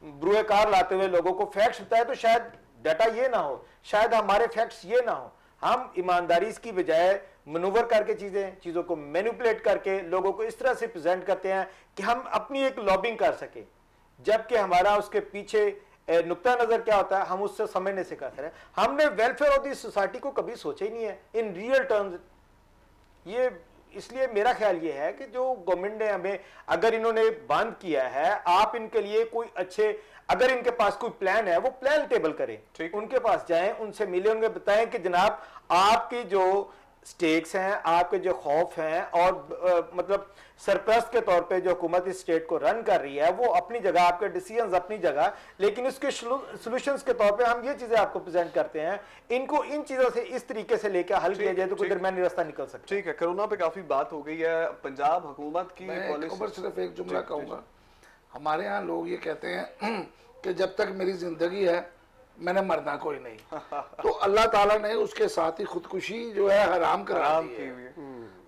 ब्रुए कार लाते हुए लोगों को फैक्ट्स बताए तो शायद डाटा ये ना हो, शायद हमारे फैक्ट्स ये ना हो। हम ईमानदारी की बजाय मनूवर करके चीज़ों को मैनिपुलेट करके लोगों को इस तरह से प्रेजेंट करते हैं कि हम अपनी एक लॉबिंग कर सकें, जबकि हमारा उसके पीछे नुक्ता नज़र क्या होता है, हम उससे समझने से कहते हैं। हमने वेलफेयर ऑफ दी सोसाइटी को कभी सोचा ही नहीं है इन रियल टर्म्स। ये इसलिए मेरा ख्याल ये है कि जो गवर्नमेंट ने हमें, अगर इन्होंने बंद किया है, आप इनके लिए कोई अच्छे, अगर इनके पास कोई प्लान है वो प्लान टेबल करें, उनके पास जाएं, उनसे मिलें, उन्हें बताएं कि जनाब आपकी जो स्टेक्स हैं, आपके जो खौफ हैं, और मतलब सरप्रस्त के तौर पे जो हुकूमत इस स्टेट को रन कर रही है वो अपनी जगह, आपके डिसीजंस अपनी जगह, लेकिन उसके सॉल्यूशंस के तौर पे हम ये चीजें आपको प्रेजेंट करते हैं। इनको इन चीजों से इस तरीके से लेकर हल किया जाए तो कोई दरमियानी रास्ता निकल सकता है। ठीक है, कोरोना पे काफी बात हो गई है, पंजाब हुकूमत की ऊपर सिर्फ एक जुमला कहूँगा। हमारे यहाँ लोग ये कहते हैं कि जब तक मेरी जिंदगी है मैंने मरना कोई नहीं। तो अल्लाह ताला ने उसके साथ ही खुदकुशी जो है हराम करा दी है।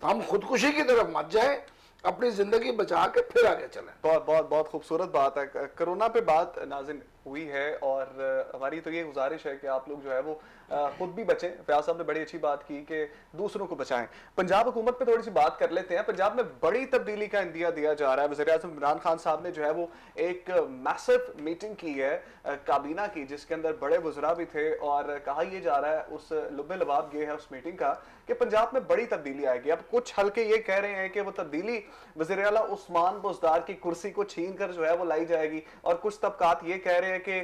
तो हम खुदकुशी की तरफ मत जाए, अपनी जिंदगी बचा के फिर आगे चलें। बहुत बहुत बहुत खूबसूरत बात है। कोरोना पे बात नाज़िन हुई है, और हमारी तो ये गुजारिश है कि आप लोग जो है वो खुद भी बचें। फयाज साहब ने बड़ी अच्छी बात की कि दूसरों को बचाएं। पंजाब हुकूमत पे थोड़ी सी बात कर लेते हैं। पंजाब में बड़ी तब्दीली का इंदिया दिया जा रहा है। वज़ीर-ए-आज़म इमरान खान साहब ने जो है वो एक मैसिव मीटिंग की है काबीना की, जिसके अंदर बड़े वज़रा भी थे, और कहा यह जा रहा है, उस लुब्बे लबाब ये है उस मीटिंग का, कि पंजाब में बड़ी तब्दीली आएगी। अब कुछ हल्के ये कह रहे हैं कि वो तब्दीली वज़ीर आला उस्मान बुज़दार की कुर्सी को छीन कर जो है वो लाई जाएगी, और कुछ तबकात ये कह रहे हैं कि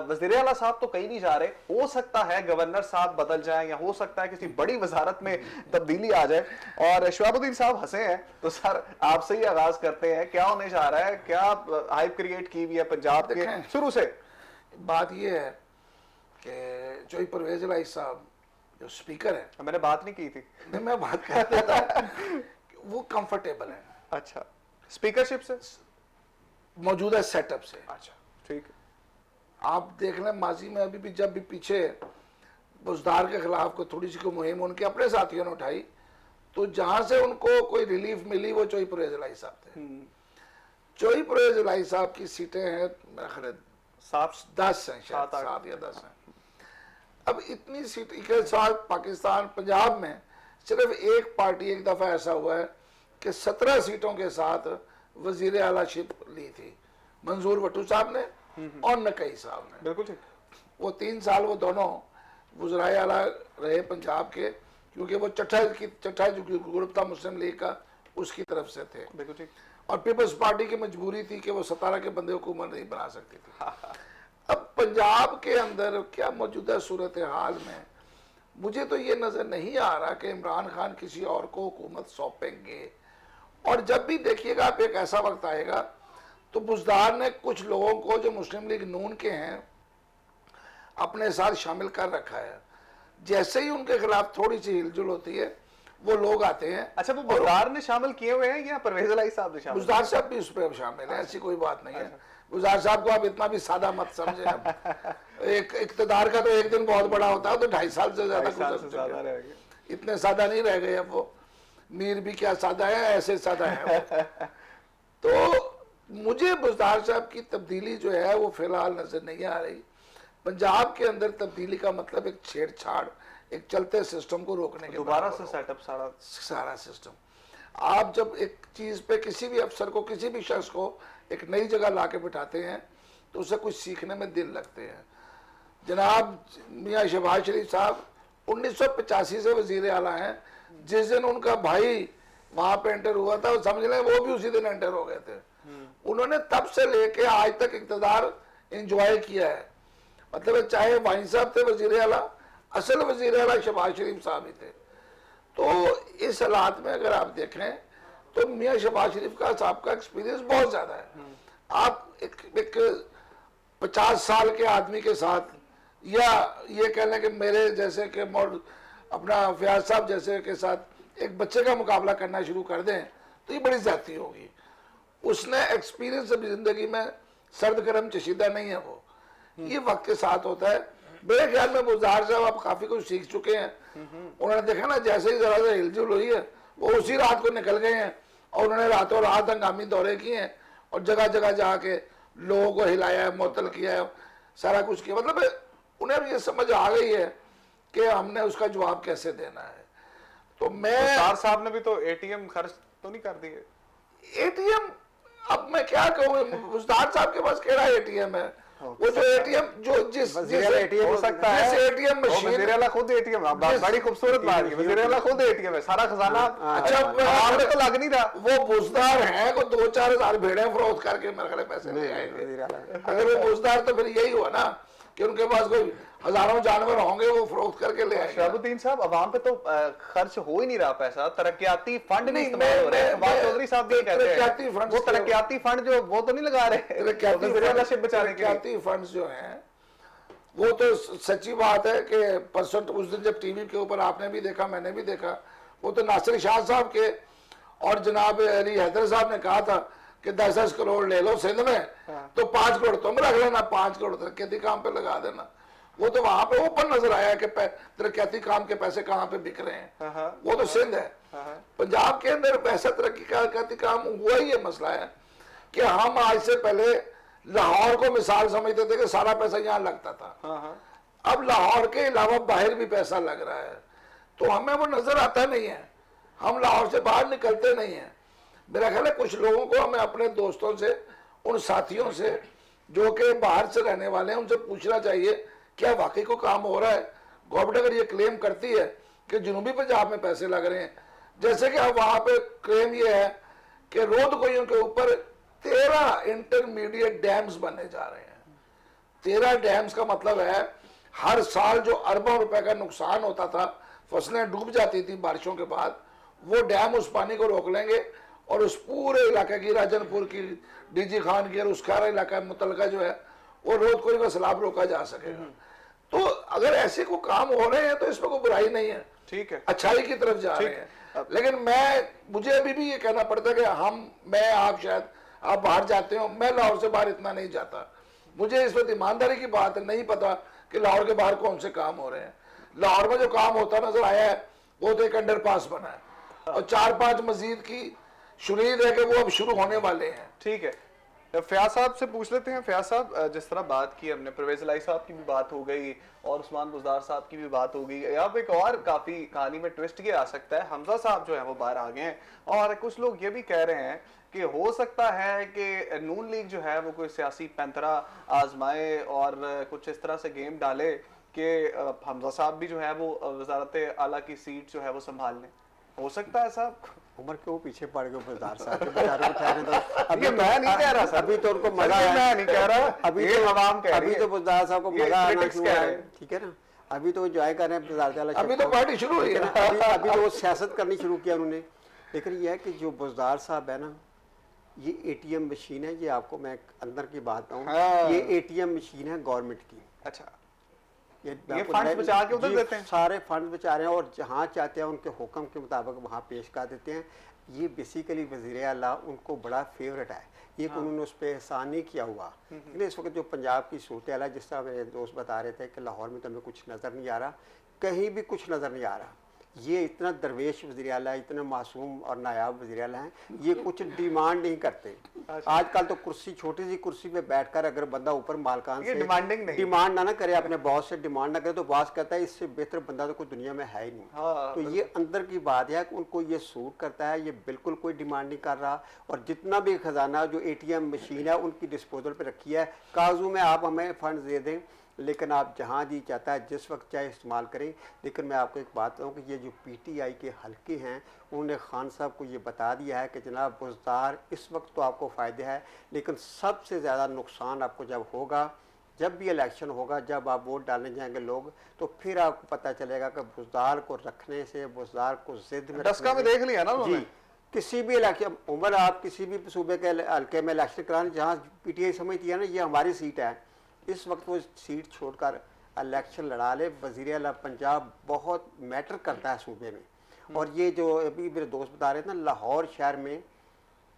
वज़ीर आला साहब तो कहीं नहीं जा रहे, हो सकता है गवर्नर साहब बदल जाएं, या हो सकता है किसी बड़ी वजारत में तब्दीली आ जाए। और शवाबुद्दीन साहब हंसे हैं, तो सर आपसे ही आगाज करते हैं, क्या होने जा रहा है, क्या हाइप क्रिएट की हुई है पंजाब के शुरू से? बात ये है कि जो परवेज इलाही साहब जो स्पीकर है, मैंने बात नहीं की थी, नहीं मैं बात कर देता वो कंफर्टेबल है। अच्छा, स्पीकरशिप से, मौजूदा सेटअप से। अच्छा ठीक है। आप देख लें माजी में अभी भी, जब भी पीछे बुज़दार के खिलाफ को थोड़ी सी कोई मुहिम उनके अपने साथियों ने उठाई, तो जहां से उनको कोई रिलीफ मिली वो चोई परवेज इलाही साहब थे। चोई परवेज इलाही साहब की सीटें हैं मेरा ख्याल 10 हैं, शायद 7 या 10 हैं। अब इतनी सीट के साथ पाकिस्तान, पंजाब में सिर्फ एक पार्टी एक दफा ऐसा हुआ है कि 17 सीटों के साथ वजीर आलाशिप ली थी, मंजूर भट्टू साहब ने और नकई साहब ने। बिल्कुल ठीक। वो 3 साल वो दोनों वज़राए आला रहे पंजाब के, क्योंकि वो चट्ठा जो ग्रुप था मुस्लिम लीग का, उसकी तरफ से थे। बिल्कुल ठीक। और पीपल्स पार्टी की मजबूरी थी कि वो 17 के बंदे हुकूमत नहीं बना सकती थी। अब पंजाब के अंदर क्या मौजूदा सूरत हाल में मुझे तो ये नज़र नहीं आ रहा कि इमरान खान किसी और को हुकूमत सौंपेंगे। और जब भी देखिएगा आप, एक ऐसा वक्त आएगा तो बुज़दार ने कुछ लोगों को जो मुस्लिम लीग नून के हैं अपने साथ शामिल कर रखा है। जैसे ही उनके खिलाफ थोड़ी सी हिलजुल होती है वो लोग आते हैं। अच्छा, वो बुज़दार ने शामिल किए हुए हैं या परवेज इलाही साहब ने शामिल? बुज़दार साहब भी उस पर शामिल है, ऐसी कोई बात नहीं है। बुज़दार साहब को आप इतना भी सादा मत समझे। एक इक़्तिदार का तो एक दिन बहुत बड़ा होता है, तो 2.5 साल से ज्यादा गुजर चुके हैं। इतने सादा नहीं रह गए अब वो। मीर भी क्या सादा है, ऐसे सादा है वो। तो मुझे बुज़दार साहब की तब्दीली जो है वो फिलहाल नजर नहीं आ रही। पंजाब के अंदर तब्दीली का मतलब एक छेड़छाड़, एक चलते सिस्टम को रोकने के, दोबारा से सेटअप सारा सिस्टम। आप जब एक चीज पे किसी भी अफसर को, किसी भी शख्स को एक नई जगह ला के बिठाते हैं तो उसे कुछ सीखने में दिन लगते हैं। जनाब मियाँ शहबाज शरीफ साहब 1985 से वजीर आला हैं। जिस दिन उनका भाई वहां पे एंटर हुआ था, समझ लें वो भी उसी दिन एंटर हो गए थे। उन्होंने तब से लेके आज तक इक़्तिदार एंजॉय किया है। मतलब चाहे वाहिद साहब थे वजीर आला, असल वजीर आला शहबाज शरीफ साहब ही थे। तो इस हालात में अगर आप देखें तो मियाँ शहबाज शरीफ का साहब का एक्सपीरियंस बहुत ज्यादा है। आप एक 50 साल के आदमी के साथ, या ये कह लें कि मेरे जैसे कि अपना फयाज साहब जैसे के साथ एक बच्चे का मुकाबला करना शुरू कर दें तो ये बड़ी ज्यादती होगी। उसने एक्सपीरियंस अपनी जिंदगी में सर्द गर्म चशीदा नहीं है वो, ये वक्त के साथ होता है। मेरे ख्याल में बुज़दार साहब आप काफी कुछ सीख चुके हैं। उन्होंने देखा ना, जैसे ही जरा सा हिलजुल हुई है वो उसी रात को निकल गए हैं, और उन्होंने रातों रात हंगामी दौरे किए हैं और जगह जगह जाके लोगों को हिलाया है, मुअत्तल किया है, सारा कुछ किया। मतलब उन्हें ये समझ आ गई है कि हमने उसका जवाब कैसे देना है। तो मैं साहब ने भी तो एटीएम खर्च तो नहीं कर दिए? एटीएम अब मैं क्या कहूँ, बुज़दार साहब के पास केड़ा एटीएम है, वो जो एटीएम जो जिस ATM हो सकता है जिस एटीएम मशीन वज़ीर-ए-आला खुद एटीएम, बड़ी खूबसूरत बात है, वज़ीर-ए-आला खुद एटीएम है, सारा खजाना अच्छा आवाम में तो लग नहीं रहा। वो बुजदार है, वो 2-4 हजार भेड़े फरोख्त करके मेरे ख्याल पैसे ले आएंगे। अगर वो बुजदार तो फिर यही हुआ ना कि उनके पास कोई हजारों जानवर होंगे, वो फरोख्त करके ले आएंगे। शहाबुद्दीन साहब, अवाम पे तो खर्च हो ही नहीं रहा पैसा, तरक्याती फंड नहीं नहीं, इस्तेमाल हो रहे हैं। मैं- चौधरी साहब भी कहते तरक्याती हैं फंड्स वो के- तरक्याती फंड जो वो तो नहीं लगा रहे वज़ीर-ए-आला शिप बचाने के लिए। तरक्याती फंड्स जो हैं वो तो सच्ची बात है कि परसों उस दिन जब टीवी के ऊपर आपने भी देखा, मैंने भी देखा, वो तो नासिर शाह साहब के और जनाब अली हैदर साहब ने कहा था कि 10-10 करोड़ ले लो सिंध में, तो 5 करोड़ तुम रख लेना, 5 करोड़ तरक्याती काम पे लगा देना। वो तो वहां पे ओपन नजर आया कि तरक्याती काम के पैसे कहाँ पे बिक रहे हैं। वो तो सिंध है। पंजाब के अंदर पैसा तरक्याती काम हुआ ही ये मसला है कि हम आज से पहले लाहौर को मिसाल समझते थे कि सारा पैसा यहाँ लगता था। अब लाहौर के अलावा बाहर भी पैसा लग रहा है, तो हमें वो नजर आता नहीं है, हम लाहौर से बाहर निकलते नहीं है। मेरा ख्याल है कुछ लोगों को हमें अपने दोस्तों से, उन साथियों से जो कि बाहर से रहने वाले हैं, उनसे पूछना चाहिए क्या वाकई को काम हो रहा है। गवर्नमेंट अगर ये क्लेम करती है कि जनूबी पंजाब में पैसे लग रहे हैं, जैसे कि अब वहां पे क्लेम ये है कि रोड कोइयों के ऊपर 13 इंटरमीडिएट डैम्स बने जा रहे हैं। 13 डैम्स का मतलब है हर साल जो अरबों रुपए का नुकसान होता था, फसलें डूब जाती थी बारिशों के बाद, वो डैम उस पानी को रोक लेंगे और उस पूरे इलाके की, राजनपुर की, डीजी खान की और उस सारा इलाका मुतलका जो है वो रोड कोई का सैलाब रोका जा सकेगा। तो अगर ऐसे को काम हो रहे हैं तो इसमें कोई बुराई नहीं है, ठीक है, अच्छाई की तरफ जा रहे हैं। लेकिन मुझे अभी भी ये कहना पड़ता है कि मैं आप शायद आप बाहर जाते हो, मैं लाहौर से बाहर इतना नहीं जाता। मुझे इस वक्त ईमानदारी की बात है, नहीं पता कि लाहौर के बाहर कौन से काम हो रहे हैं। लाहौर में जो काम होता नजर आया है वो तो एक अंडरपास बना है और 4-5 मजीद की शुरीद है कि वो अब शुरू होने वाले हैं। ठीक है, फयाज साहब से पूछ लेते हैं। फयाज साहब, जिस तरह बात की हमने, परवेज इलाही साहब की भी बात हो गई और उस्मान बुज़दार साहब की भी बात हो गई, यहाँ पे एक और काफी कहानी में ट्विस्ट ये आ सकता है। हमजा साहब जो है वो बाहर आ गए हैं और कुछ लोग ये भी कह रहे हैं कि हो सकता है कि नून लीग जो है वो कोई सियासी पैंतरा आजमाए और कुछ इस तरह से गेम डाले कि हमजा साहब भी जो है वो वजारत आला की सीट जो है वो संभाल लें। हो सकता है साहब? उमर क्यों पीछे पड़ गए बुज़दार साहब के बेचारों को ठहरने दो। अभी मैं नहीं कह रहा सर, अभी तो उनको मजा आया, मैं नहीं कह रहा, अभी ये तो अवाम कह रही अभी है, तो बुज़दार साहब को ये मजा आना critics शुरू कह है, रहे हैं। ठीक है ना। अभी तो एंजॉय कर रहे हैं बुज़दार वाला अभी तो पार्टी शुरू हुई है। अभी तो वो सियासत करनी शुरू किया उन्होंने। लेकिन ये है कि जो बुज़दार साहब है ना, ये एटीएम मशीन है। ये आपको मैं अंदर की बात बताऊं, हाँ। ये एटीएम मशीन है गवर्नमेंट की। अच्छा, ये ये फंड्स बचा के उधर जी, देते हैं? सारे फंड बचा रहे हैं और जहाँ चाहते हैं उनके हुक्म के मुताबिक वहाँ पेश कर देते हैं। ये बेसिकली वज़ीर आला उनको बड़ा फेवरेट है, ये उन्होंने उस पर एहसान नहीं किया हुआ। लेकिन इस वक्त जो पंजाब की सूरत हाल है, जिस तरह मेरे दोस्त बता रहे थे कि लाहौर में तो हमें कुछ नज़र नहीं आ रहा, कहीं भी कुछ नज़र नहीं आ रहा। ये इतना दरवेश वज़ीर आला, इतना मासूम और नायाब वज़ीर आला हैं, ये कुछ डिमांड नहीं करते। आजकल तो कुर्सी, छोटी सी कुर्सी पे बैठकर अगर बंदा ऊपर मालकान ये से डिमांडिंग नहीं। डिमांड ना करे, अपने बॉस से डिमांड ना करे, तो बॉस कहता है इससे बेहतर बंदा तो कोई दुनिया में है ही नहीं। हाँ, तो ये अंदर की बात है कि उनको ये सूट करता है, ये बिल्कुल कोई डिमांड नहीं कर रहा। और जितना भी खजाना जो एटीएम मशीन है उनकी डिस्पोजल पे रखी है, काजू में आप हमें फंड दे दें, लेकिन आप जहाँ जी चाहता है जिस वक्त चाहे इस्तेमाल करें। लेकिन मैं आपको एक बात बताऊँ कि ये जो पीटीआई के हल्के हैं, उन्होंने खान साहब को ये बता दिया है कि जनाब बुज़दार इस वक्त तो आपको फ़ायदे है, लेकिन सबसे ज़्यादा नुकसान आपको जब होगा, जब भी इलेक्शन होगा, जब आप वोट डालने जाएंगे लोग, तो फिर आपको पता चलेगा कि बुज़दार को रखने से, बुज़दार को ज़िद में डस्का में देख लिया ना उन्होंने। जी, किसी भी इलाके उम्र आप किसी भी सूबे के हल्के में इलेक्शन कराने, जहाँ पीटीआई समझती है ना ये हमारी सीट है, इस वक्त वो सीट छोड़कर इलेक्शन लड़ा ले। वज़ीर आला पंजाब बहुत मैटर करता है सूबे में। और ये जो अभी मेरे दोस्त बता रहे थे ना, लाहौर शहर में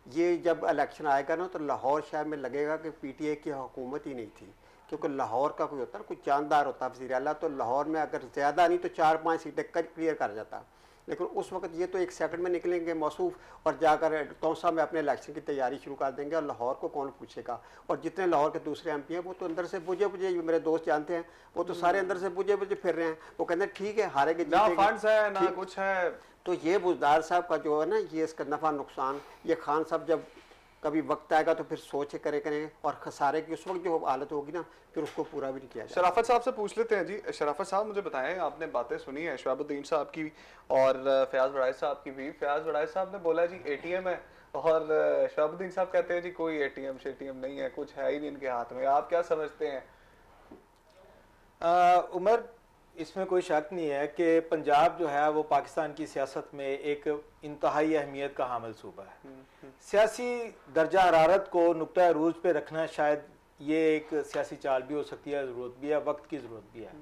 ये जब इलेक्शन आएगा ना, तो लाहौर शहर में लगेगा कि पीटीआई की हुकूमत ही नहीं थी। क्योंकि लाहौर का कोई होता है, कोई जानदार होता वज़ीर आला, तो लाहौर में अगर ज़्यादा नहीं तो 4-5 सीटें क्लियर कर जाता। लेकिन उस वक्त ये तो 1 सेकंड में निकलेंगे मौसूफ और जाकर तौसा में अपने इलेक्शन की तैयारी शुरू कर देंगे, और लाहौर को कौन पूछेगा। और जितने लाहौर के दूसरे एमपी हैं वो तो अंदर से बुझे मेरे दोस्त जानते हैं, वो तो सारे अंदर से बुझे फिर रहे हैं। वो कहते हैं ठीक है, हारेंगे ना जीतेंगे, फंड्स है ना ठीक। कुछ है। तो ये बुज़दार साहब का जो है ना, ये इसका नफ़ा नुकसान, ये खान साहब जब कभी वक्त आएगा तो फिर सोच के करेंगे, और खसारे की उस वक्त जो हालत होगी ना फिर उसको पूरा भी नहीं किया जाएगा। शराफत साहब से पूछ लेते हैं जी। शराफत साहब मुझे बताएं, आपने बातें सुनी है शहाबुद्दीन साहब की और फयाज वड़ाइच साहब की भी। फयाज वड़ाइच साहब ने बोला जी एटीएम है, और शहाबुद्दीन साहब कहते हैं जी कोई एटीएम शेटीएम नहीं है, कुछ है ही नहीं इनके हाथ में। आप क्या समझते हैं? उमर, इसमें कोई शक नहीं है कि पंजाब जो है वो पाकिस्तान की सियासत में एक इंतहाई अहमियत का हामिल सूबा है। सियासी दर्जा हरारत को नुक्ता अरूज पे रखना शायद ये एक सियासी चाल भी हो सकती है, ज़रूरत भी है, वक्त की ज़रूरत भी है।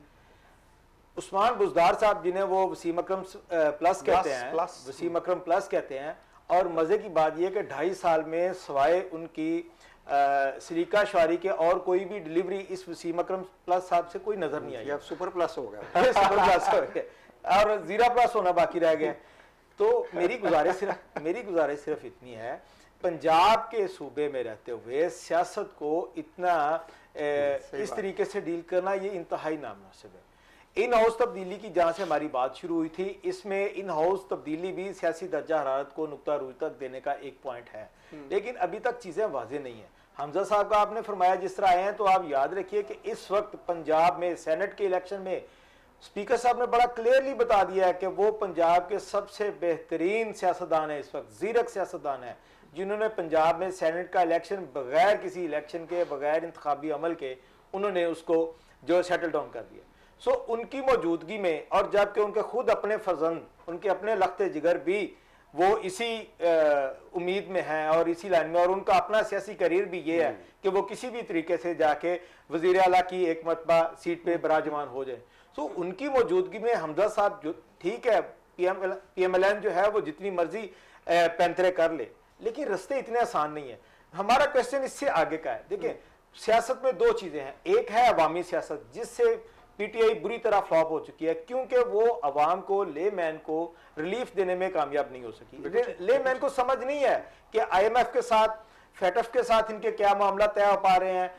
उस्मान बुज़दार साहब जिन्हें वो वसीम अकरम प्लस कहते हैं, वसीम अकरम प्लस कहते हैं, और मज़े की बात यह कि 2.5 साल में सवाए उनकी सलीका शारी के और कोई भी डिलीवरी इस वसीम अकरम प्लस साहब से कोई नजर नहीं आई। अब सुपर प्लस हो गया सुपर प्लस हो गया और जीरा प्लस होना बाकी रह गया। तो मेरी गुजारिश सिर्फ इतनी है, पंजाब के सूबे में रहते हुए सियासत को इतना इस तरीके से डील करना ये इंतहाई नामुनासिब है। इन हाउस तब्दीली की जहाँ से हमारी बात शुरू हुई थी, इसमें इन हाउस तब्दीली भी सियासी दर्जा हरारत को नुक्ता रूज तक देने का एक पॉइंट है, लेकिन अभी तक चीज़ें वाजे नहीं है। हमजा साहब का आपने फरमाया जिस तरह आए हैं, तो आप याद रखिए कि इस वक्त पंजाब में सेनेट के इलेक्शन में स्पीकर साहब ने बड़ा क्लियरली बता दिया है कि वो पंजाब के सबसे बेहतरीन सियासतदान है, इस वक्त जीरक सियासतदान है, जिन्होंने पंजाब में सेनेट का इलेक्शन बगैर किसी इलेक्शन के, बगैर इंतखाबी अमल के उन्होंने उसको जो सेटल डाउन कर दिया। सो उनकी मौजूदगी में, और जबकि उनके खुद अपने फर्जंद, उनके अपने लख्ते जिगर भी वो इसी उम्मीद में हैं और इसी लाइन में, और उनका अपना सियासी करियर भी ये है कि वो किसी भी तरीके से जाके वज़ीर आला की एक मरतबा सीट पे बराजमान हो जाए। सो उनकी मौजूदगी में हमजा साहब जो ठीक है, PMLN जो है वो जितनी मर्जी पैंतरे कर ले, लेकिन रास्ते इतने आसान नहीं है। हमारा क्वेश्चन इससे आगे का है। देखिए, सियासत में दो चीज़ें हैं, एक है अवामी सियासत जिससे पीटीआई बुरी तरह फ्लॉप हो चुकी है, क्योंकि वो अवाम को, ले मैन को रिलीफ देने में कामयाब नहीं हो सकी। ले मैन को समझ नहीं है कि IMF के साथ, FATF के साथ इनके क्या मामला तय हो पा रहे हैं,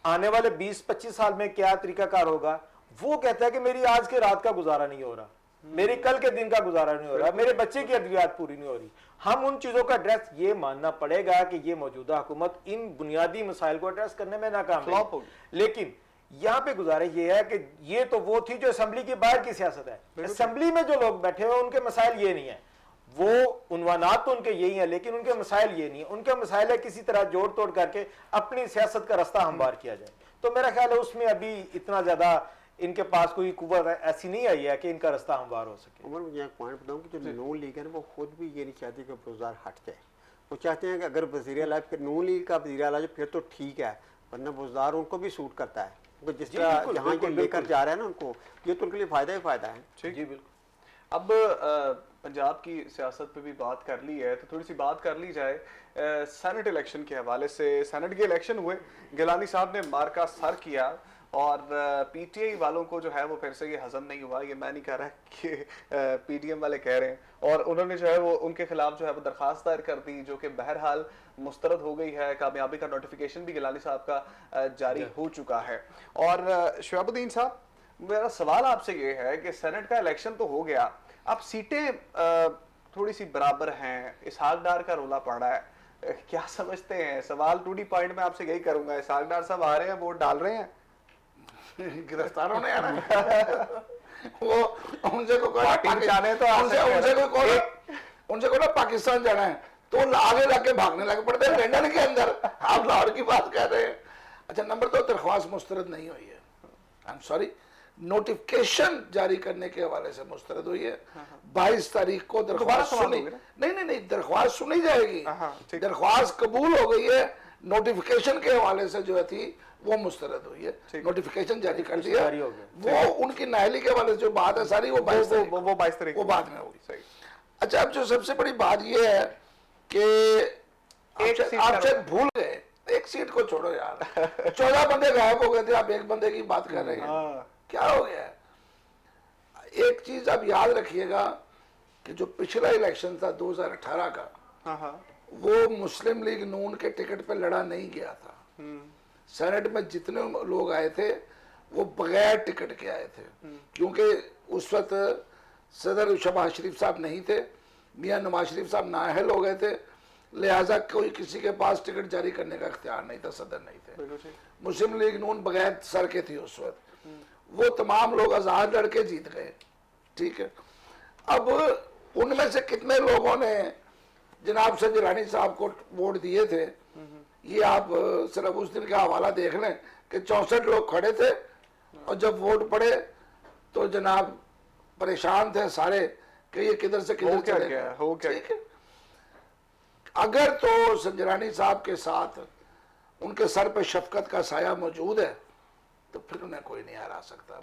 आने वाले 20-25 साल में क्या तरीकाकार होगा। वो कहता है कि मेरी आज के रात का गुजारा नहीं हो रहा, मेरी कल के दिन का गुजारा नहीं हो रहा, मेरे बच्चे की अद्वियात पूरी नहीं हो रही। हम उन चीजों का एड्रेस ये मानना पड़ेगा कि ये मौजूदा हुकूमत इन बुनियादी मसाइल को एड्रेस करने में नाकाम है। लेकिन यहाँ पे गुजारिश ये है कि ये तो वो थी जो असेंबली के बाहर की सियासत है। असेंबली में जो लोग बैठे हुए उनके मसाइल ये नहीं है, वो उन्वानात तो उनके यही है, लेकिन उनके मसाइल ये नहीं है। उनके मसाइल है किसी तरह जोड़ तोड़ करके अपनी सियासत का रास्ता हमवार किया जाए। तो मेरा ख्याल है उसमें अभी इतना ज्यादा इनके पास कोई कुव्वत ऐसी नहीं आई है कि इनका रास्ता हमवार हो सके। उमर, मुझे एक पॉइंट बताऊँ कि जो नून लीग है ना, वो खुद भी ये नहीं चाहती कि बुज़दार हट जाए। वो चाहते हैं कि अगर वज़ीर आला, फिर नून लीग का वज़ीर आला जो फिर तो ठीक है, वरना बुज़दार उनको भी सूट करता है, उनको जिस तरह जहाँ ये लेकर जा रहे हैं ना उनको, ये तो उनके लिए फ़ायदा ही फ़ायदा है। जी बिल्कुल। अब पंजाब की सियासत पे भी बात कर ली है, तो थोड़ी सी बात कर ली जाए सेनेट इलेक्शन के हवाले से। सेनेट के इलेक्शन हुए, गिलानी साहब ने मार का सर किया, और पीटीआई वालों को जो है वो फिर से ये हजम नहीं हुआ। ये मैं नहीं कह रहा कि पीडीएम वाले कह रहे हैं, और उन्होंने जो है वो उनके खिलाफ जो है वो दरखास्त दायर कर दी, जो कि बहरहाल मुस्तरद हो गई है। कामयाबी का नोटिफिकेशन भी गिलानी साहब का जारी हो चुका है। और शहाबुद्दीन साहब, मेरा सवाल आपसे ये है कि सेनेट का इलेक्शन तो हो गया, अब सीटें थोड़ी सी बराबर हैं, इसहाक डार का रोला पड़ रहा है, क्या समझते हैं? सवाल टू दी पॉइंट में आपसे यही करूंगा, इसहाक डार साहब आ रहे हैं, वोट डाल रहे हैं, गिरफ्तार होने आना वो उनसे को उनसे को ना पाकिस्तान जाना है तो आगे जाके भागने लगे पड़ते हैं लंदन के अंदर। आप लाहौर की बात कर रहे हैं। अच्छा, नंबर 2, दरख्वास्त मुस्तरद नहीं हुई है, आई एम सॉरी, नोटिफिकेशन जारी करने के हवाले से मुस्तरद हुई है। 22 तारीख को दरख्वास्त सुनी, नहीं, दरख्वास्त सुनी जाएगी, दरख्वास्त कबूल हो गई है, नोटिफिकेशन के हवाले से जो थी वो मुस्तरद हुई है, नोटिफिकेशन जारी कर दिया। वो उनकी नाहली के हवाले से जो बात है सारी वो 22 तारीख वो बाद में होगी। अच्छा, अब जो सबसे बड़ी बात ये है कि आप शायद भूल गए, एक सीट को छोड़ो यार, 14 बंदे गायब हो गए थे, आप एक बंदे की बात कर रहे हैं, क्या हो गया? एक चीज आप याद रखिएगा कि जो पिछला इलेक्शन था 2018 का, वो मुस्लिम लीग नून के टिकट पे लड़ा नहीं गया था। सेनेट में जितने लोग आए थे वो बगैर टिकट के आए थे, क्योंकि उस वक्त सदर शहबाज शरीफ साहब नहीं थे, मियां नवाज शरीफ साहब नाअहल हो गए थे, लिहाजा कोई किसी के पास टिकट जारी करने का इख्तियार नहीं था, सदर नहीं थे। बिल्कुल ठीक। मुस्लिम लीग नून बगैर सर के थी उस वक्त, वो तमाम लोग आज़ाद लड़के जीत गए, ठीक है। अब उनमें से कितने लोगों ने जनाब संजरानी साहब को वोट दिए थे, ये आप सिर्फ उस दिन का हवाला देख लें कि 64 लोग खड़े थे और जब वोट पड़े तो जनाब परेशान थे सारे कि ये किधर से किधर चले गए, हो क्या ठीक है। अगर तो संजरानी साहब के साथ उनके सर पे शफकत का साया मौजूद है तो फिर उन्हें कोई नहीं हरा सकता।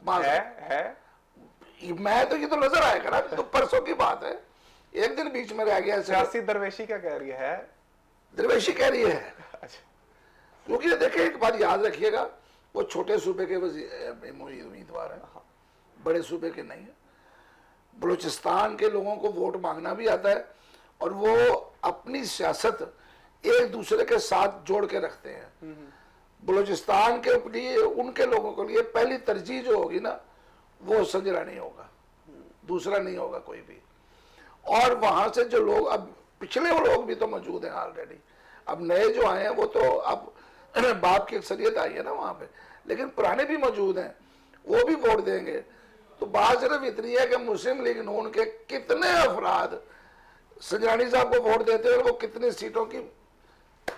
है मैं तो ये तो नजर आएगा ना, तो परसों की बात है, एक दिन बीच में रह गया। सियासी दरवेशी क्या कह रही है? दरवेशी कह रही है, अच्छा, क्योंकि देखिए एक बात याद रखिएगा, वो छोटे सूबे के उम्मीदवार है, बड़े सूबे के नहीं है। बलूचिस्तान के लोगों को वोट मांगना भी आता है और वो अपनी सियासत एक दूसरे के साथ जोड़ के रखते हैं। बलूचिस्तान के लिए उनके लोगों के लिए पहली तरजीह जो होगी ना वो संजरानी होगा, दूसरा नहीं होगा कोई भी। और वहां से जो लोग, अब पिछले वो लोग भी तो मौजूद हैं ऑलरेडी, अब नए जो आए हैं वो तो अब बाप की अक्सरियत आई है ना वहां पे, लेकिन पुराने भी मौजूद हैं, वो भी वोट देंगे। तो बात सिर्फ इतनी है कि मुस्लिम लीग नून के कितने अफराद संजरानी साहब को वोट देते हैं और वो कितनी सीटों की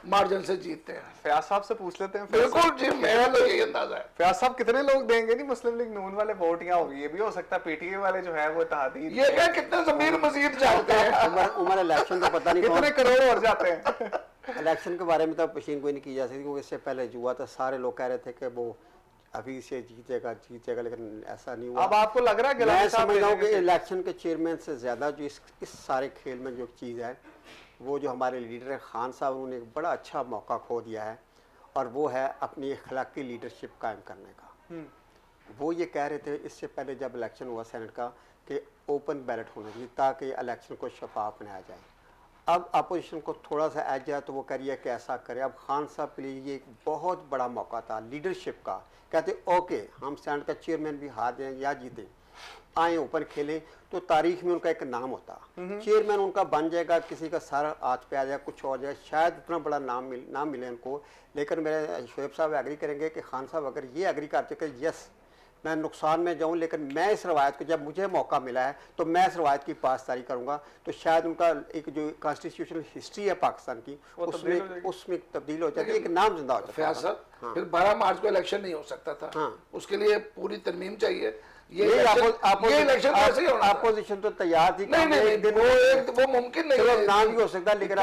मार्जिन से जीतते हैं। फयाज साहब से पूछ लेते हैं। बिल्कुल जी, मेरा तो यही अंदाजा है। फयाज साहब कितने लोग देंगे नहीं मुस्लिम लीग नून वाले वोट, या होगी ये भी हो सकता है पीटीए वाले जो है वो इत्तेहादी ये क्या कितने जमीर मजीद चाहते हैं। उमर इलेक्शन तो पता नहीं कितने करोड़ और जाते हैं। इलेक्शन के बारे में तो पशीन कोई नहीं की जा सकती, क्योंकि इससे पहले जो हुआ था सारे लोग कह रहे थे कि वो अभी से जीतेगा, लेकिन ऐसा नहीं हुआ। अब आपको लग रहा है मैं गिलानी साहब समझ रहा हूँ कि देंगे? इलेक्शन के चेयरमैन से ज़्यादा जो इस सारे खेल में जो चीज़ है, वो जो हमारे लीडर है खान साहब, उन्होंने एक बड़ा अच्छा मौका खो दिया है, और वो है अपनी अखलाकी लीडरशिप कायम करने का। वो ये कह रहे थे इससे पहले जब इलेक्शन हुआ सेनेट का कि ओपन बैलेट होना चाहिए ताकि इलेक्शन को शफाफ बनाया जाए। अब अपोजिशन को थोड़ा सा एज है तो वो कह रही है कि ऐसा करे। अब खान साहब के लिए ये एक बहुत बड़ा मौका था लीडरशिप का, कहते ओके हम सेनेट का चेयरमैन भी हार जाएं या जीतें, आए ऊपर खेले, तो तारीख में उनका एक नाम होता, चेयरमैन उनका बन जाएगा, किसी का सर हाथ पे आ जाए, कुछ और जाए, शायद इतना बड़ा नाम मिले उनको। लेकिन मेरे शोएब साहब एग्री करेंगे कि खान साहब अगर ये एग्री करते कि यस मैं नुकसान में जाऊं, लेकिन मैं इस रवायत को, जब मुझे मौका मिला है तो मैं इस रवायत की पासदारी करूंगा, तो शायद उनका एक जो कॉन्स्टिट्यूशनल हिस्ट्री है पाकिस्तान की उसमें तब्दील हो जाती है, एक नाम जिंदा हो जाता है। फयाज साहब, फिर 12 मार्च को इलेक्शन नहीं हो सकता था। हाँ। उसके लिए पूरी तरमीम चाहिए। ये इलेक्शन अपोजिशन तो तैयार थी, वो मुमकिन नहीं है, ना भी हो सकता, लेकिन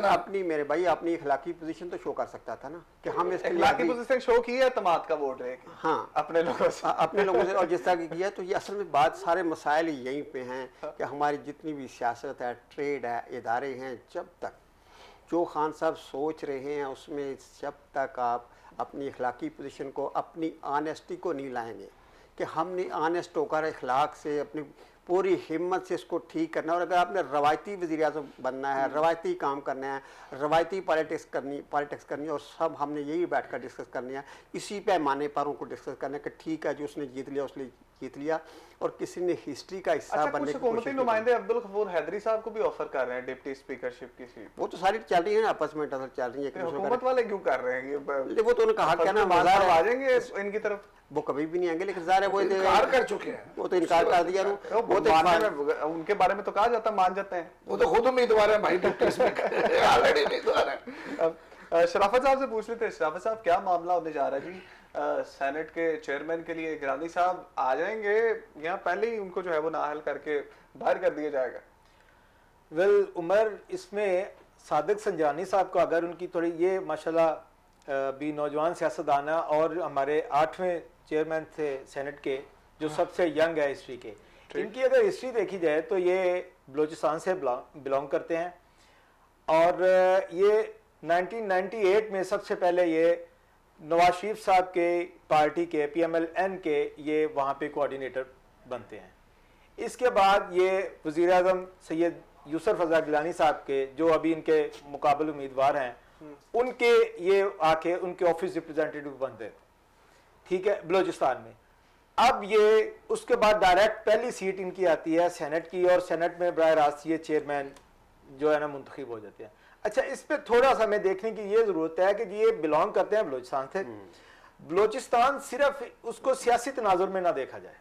अपनी मेरे भाई अपनी इखलाकी पोजीशन तो शो कर सकता था ना कि हम इसके इखलाकी पोजीशन शो की है, तमाद का वोट है। हाँ, अपने लोगों से और जिस तरह की किया, तो ये असल में बात सारे मसाइल यहीं पे हैं कि हमारी जितनी भी सियासत है, ट्रेड है, इदारे हैं, जब तक जो खान साहब सोच रहे हैं उसमें जब तक आप अपनी इखलाकी पोजीशन को, अपनी ऑनेस्टी को नहीं लाएंगे कि हमने ऑनेस्ट होकर इखलाक से अपनी पूरी हिम्मत से इसको ठीक करना है, और अगर आपने रवायती वज़ीर-ए-आज़म बनना है, रवायती काम करना है, रवायती पॉलिटिक्स करनी है, और सब हमने यही बैठकर डिस्कस करनी है, इसी पैमाने पर उनको डिस्कस करना है कि ठीक है जो उसने जीत लिया उसने जीत लिया, और किसी ने हिस्ट्री का हिस्सा बनने की हुकूमती नुमाइंदे अब्दुल गफूर हैदरी साहब को भी ऑफर कर रहे हैं डिप्टी स्पीकरशिप की सीट। वो तो सारी चल रही है ना, आपस में चल रही है। हुकूमत वाले क्यों कर रहे हैं ये? वो तो उन्होंने कहा क्या ना, आ जाएंगे इनकी तरफ, वो कभी भी नहीं आएंगे, लेकिन ज़ाहिर है वो इनकार कर चुके हैं, वो तो इनकार कर दिया। वो तो उनके बारे में तो कहा जाता मान जाते हैं, वो तो खुद उम्मीदवार है भाई, डिप्टी स्पीकर ऑलरेडी उम्मीदवार है। शराफत साहब से पूछ लेते हैं। शराफत साहब, क्या मामला होने जा रहा है जी? सेनेट के चेयरमैन के लिए गिलानी साहब आ जाएंगे या पहले ही उनको जो है वो नाअहल करके बाहर कर दिया जाएगा? वेल उमर, इसमें सादिक संजानी साहब को अगर उनकी थोड़ी, ये माशाल्लाह भी नौजवान सियासतदान और हमारे 8वें चेयरमैन थे सेनेट के, जो सबसे यंग है हिस्ट्री के, इनकी अगर हिस्ट्री देखी जाए तो ये बलूचिस्तान से बिलोंग करते हैं, और ये 1998 में सबसे पहले ये नवाज शरीफ साहब के पार्टी के PMLN के ये वहाँ पे कोऑर्डिनेटर बनते हैं। इसके बाद ये वज़ीर-ए-आज़म सैयद यूसुफ रज़ा गिलानी साहब के, जो अभी इनके मुकाबले उम्मीदवार हैं, उनके ये आके उनके ऑफिस रिप्रेजेंटेटिव बनते हैं, ठीक है, बलूचिस्तान में। अब ये उसके बाद डायरेक्ट पहली सीट इनकी आती है सेनेट की, और सेनेट में बराह रास्त ये चेयरमैन जो है ना मुंतखब हो जाते हैं। अच्छा, इस पे थोड़ा सा हमें देखने की ये जरूरत है कि ये बिलोंग करते हैं बलूचिस्तान से। बलूचिस्तान सिर्फ उसको सियासी तनाजुर में ना देखा जाए,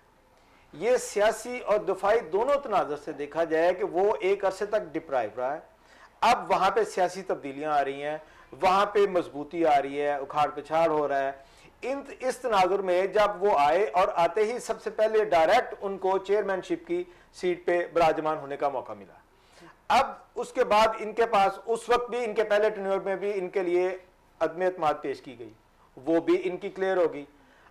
ये सियासी और दफाई दोनों तनाजुर से देखा जाए कि वो एक अरसे तक डिप्राइव रहा है। अब वहां पे सियासी तब्दीलियां आ रही हैं, वहां पे मजबूती आ रही है, उखाड़ पिछाड़ हो रहा है। इस तनाजुर में जब वो आए और आते ही सबसे पहले डायरेक्ट उनको चेयरमैनशिप की सीट पे विराजमान होने का मौका मिला। अब उसके बाद इनके पास उस वक्त भी, इनके पहले टेन्योर में भी इनके लिए अदम एतमाद पेश की गई, वो भी इनकी क्लियर होगी।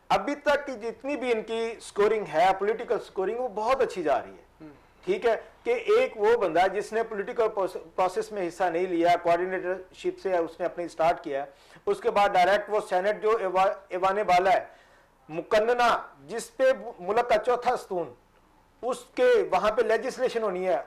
अभी तक की जितनी भी इनकी स्कोरिंग है, पॉलिटिकल स्कोरिंग, वो बहुत अच्छी जा रही है। ठीक है कि एक वो बंदा जिसने पॉलिटिकल प्रोसेस में हिस्सा नहीं लिया, कोऑर्डिनेटरशिप से उसने अपनी स्टार्ट किया, उसके बाद डायरेक्ट वो सेनेट जो एवाने वाला है मुकन्ना, जिस पे मुल्क का चौथा स्तून, उसके वहां पे लेजिस्लेशन होनी है,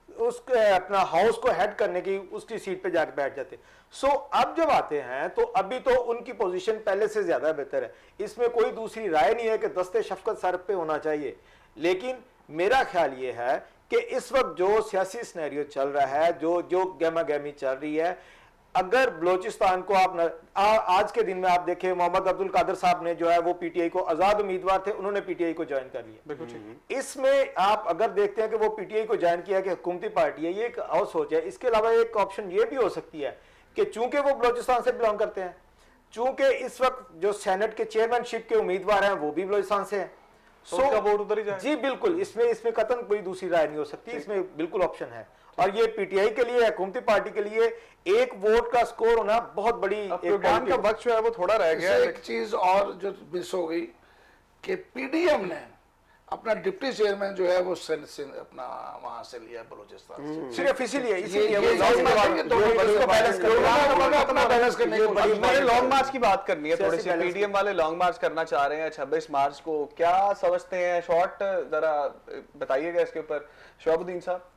उसके अपना हाउस को हेड करने की उसकी सीट पे जाके बैठ जाते। सो अब जब आते हैं तो अभी तो उनकी पोजीशन पहले से ज्यादा बेहतर है, इसमें कोई दूसरी राय नहीं है कि दस्ते शफकत सर पे होना चाहिए। लेकिन मेरा ख्याल ये है कि इस वक्त जो सियासी सिनेरियो चल रहा है, जो गहमा गहमी चल रही है, अगर बलोचिस्तान को आप आज के दिन में आप देखें, मोहम्मद अब्दुल कादिर साहब ने जो है वो पीटीआई को, आजाद उम्मीदवार थे, उन्होंने पीटीआई को ज्वाइन कर लिया। बिल्कुल ठीक। इसमें आप अगर देखते हैं कि वो पीटीआई को ज्वाइन किया कि हुकूमती पार्टी है, ये एक और सोच है। इसके अलावा एक ऑप्शन ये भी हो सकती है कि चूंकि वो बलोचिस्तान से बिलोंग करते हैं, चूंकि इस वक्त जो सेनेट के चेयरमैनशिप के उम्मीदवार हैं वो भी बलोचिस्तान से हैं, तो उनका वोट उधर ही जाए। जी बिल्कुल, इसमें कतन कोई दूसरी राय नहीं हो सकती, इसमें बिल्कुल ऑप्शन है। और ये पीटीआई के लिए, हुकूमती पार्टी के लिए एक वोट का स्कोर होना बहुत बड़ी प्रोग्राम का वक्त जो है वो थोड़ा रह गया है। एक चीज और जो मिस हो गई कि पीडीएम ने अपना डिप्टी चेयरमैन जो है वो अपना वहां से लिया बलूचिस्तान से। सिर्फ इसीलिए लॉन्ग मार्च की बात करनी है, थोड़ी सी पीडीएम वाले लॉन्ग मार्च करना चाह रहे हैं 26 मार्च को, क्या समझते हैं? शॉर्ट जरा बताइएगा इसके ऊपर शहाबुद्दीन साहब।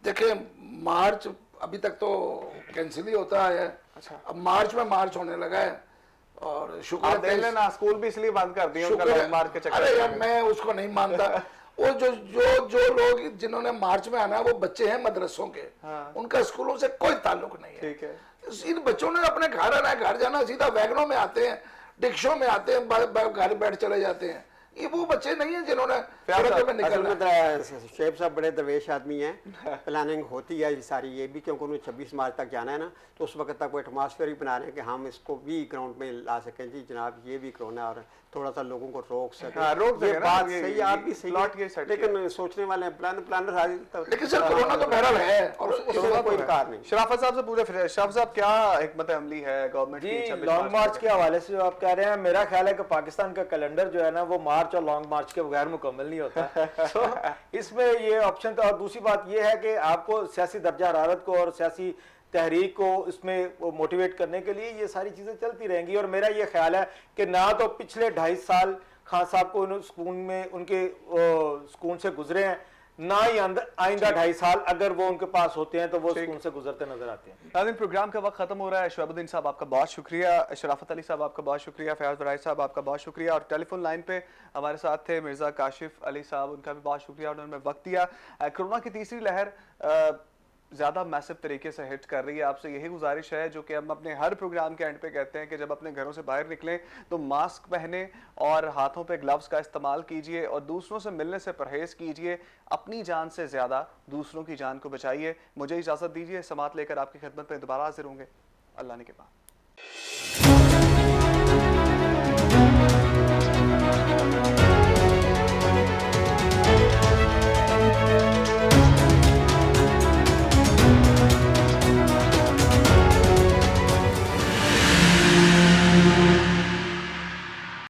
देखिए, मार्च अभी तक तो कैंसिल ही होता है। अच्छा, अब मार्च में मार्च होने लगा है और शुक्र आप देख लेना, स्कूल भी इसलिए बंद कर दिए उनका लॉन्ग मार्च के चक्कर। अरे यार, मैं उसको नहीं मानता। वो जो लोग जिन्होंने मार्च में आना, वो बच्चे हैं मदरसों के, उनका स्कूलों से कोई ताल्लुक नहीं है। ठीक है, इन बच्चों ने अपने घर आना है, घर जाना, सीधा वैगनों में आते हैं, रिक्शों में आते हैं, घर बैठ चले जाते हैं। ये वो बच्चे नहीं है जिन्होंने शेख साहब बड़े दरवेश आदमी हैं, प्लानिंग होती है ये सारी, ये भी क्योंकि उन्हें 26 मार्च तक जाना है ना, तो उस वक्त तक वो एटमॉस्फेयर भी बना रहे हैं कि हम इसको भी ग्राउंड में ला सकें। जी जनाब, ये भी कोरोना और थोड़ा सा लोगों को रोक सके। रोक ये बात ये सही, आप भी सही, लेकिन सोचने वाले प्लानर, लेकिन सर कोरोना तो बहरहाल है और उसका कोई इनकार नहीं। शराफत साहब से पूछे, शराफत साहब क्या हिकमत अमली है गवर्नमेंट की जी लॉन्ग मार्च के हवाले से जो आप कह रहे हैं, मेरा ख्याल है कि पाकिस्तान का कैलेंडर जो है ना, वो मार्च और लॉन्ग मार्च के बगैर मुकम्मल नहीं होता। तो इसमें ये ऑप्शन था। और दूसरी बात ये है कि आपको सियासी दर्जा हरारत को और सियासी तहरीक को इसमें मोटिवेट करने के लिए ये सारी चीजें चलती रहेंगी। और मेरा ये ख्याल है कि ना तो पिछले 2.5 साल खान साहब को स्कूल में उनके स्कूल से गुजरे हैं, ना ही आइंदा 2.5 साल अगर वो उनके पास होते हैं तो वो स्कूल से गुजरते नजर आते हैं। नाज़रीन, प्रोग्राम का वक्त खत्म हो रहा है। शहाबुद्दीन साहब आपका बहुत शुक्रिया, शराफत अली साहब आपका बहुत शुक्रिया, फयाज बराई साहब आपका बहुत शुक्रिया, और टेलीफोन लाइन पे हमारे साथ थे मिर्जा काशिफ अली साहब, उनका भी बहुत शुक्रिया, उन्होंने वक्त दिया। कोरोना की तीसरी लहर ज़्यादा मैसिव तरीके से हिट कर रही है। आपसे यही गुजारिश है जो कि हम अपने हर प्रोग्राम के एंड पे कहते हैं कि जब अपने घरों से बाहर निकलें तो मास्क पहने और हाथों पे ग्लव्स का इस्तेमाल कीजिए और दूसरों से मिलने से परहेज़ कीजिए। अपनी जान से ज़्यादा दूसरों की जान को बचाइए। मुझे इजाज़त दीजिए, समात लेकर आपकी खिदमत में दोबारा हाजिर होंगे अल्लाह ने के बाद।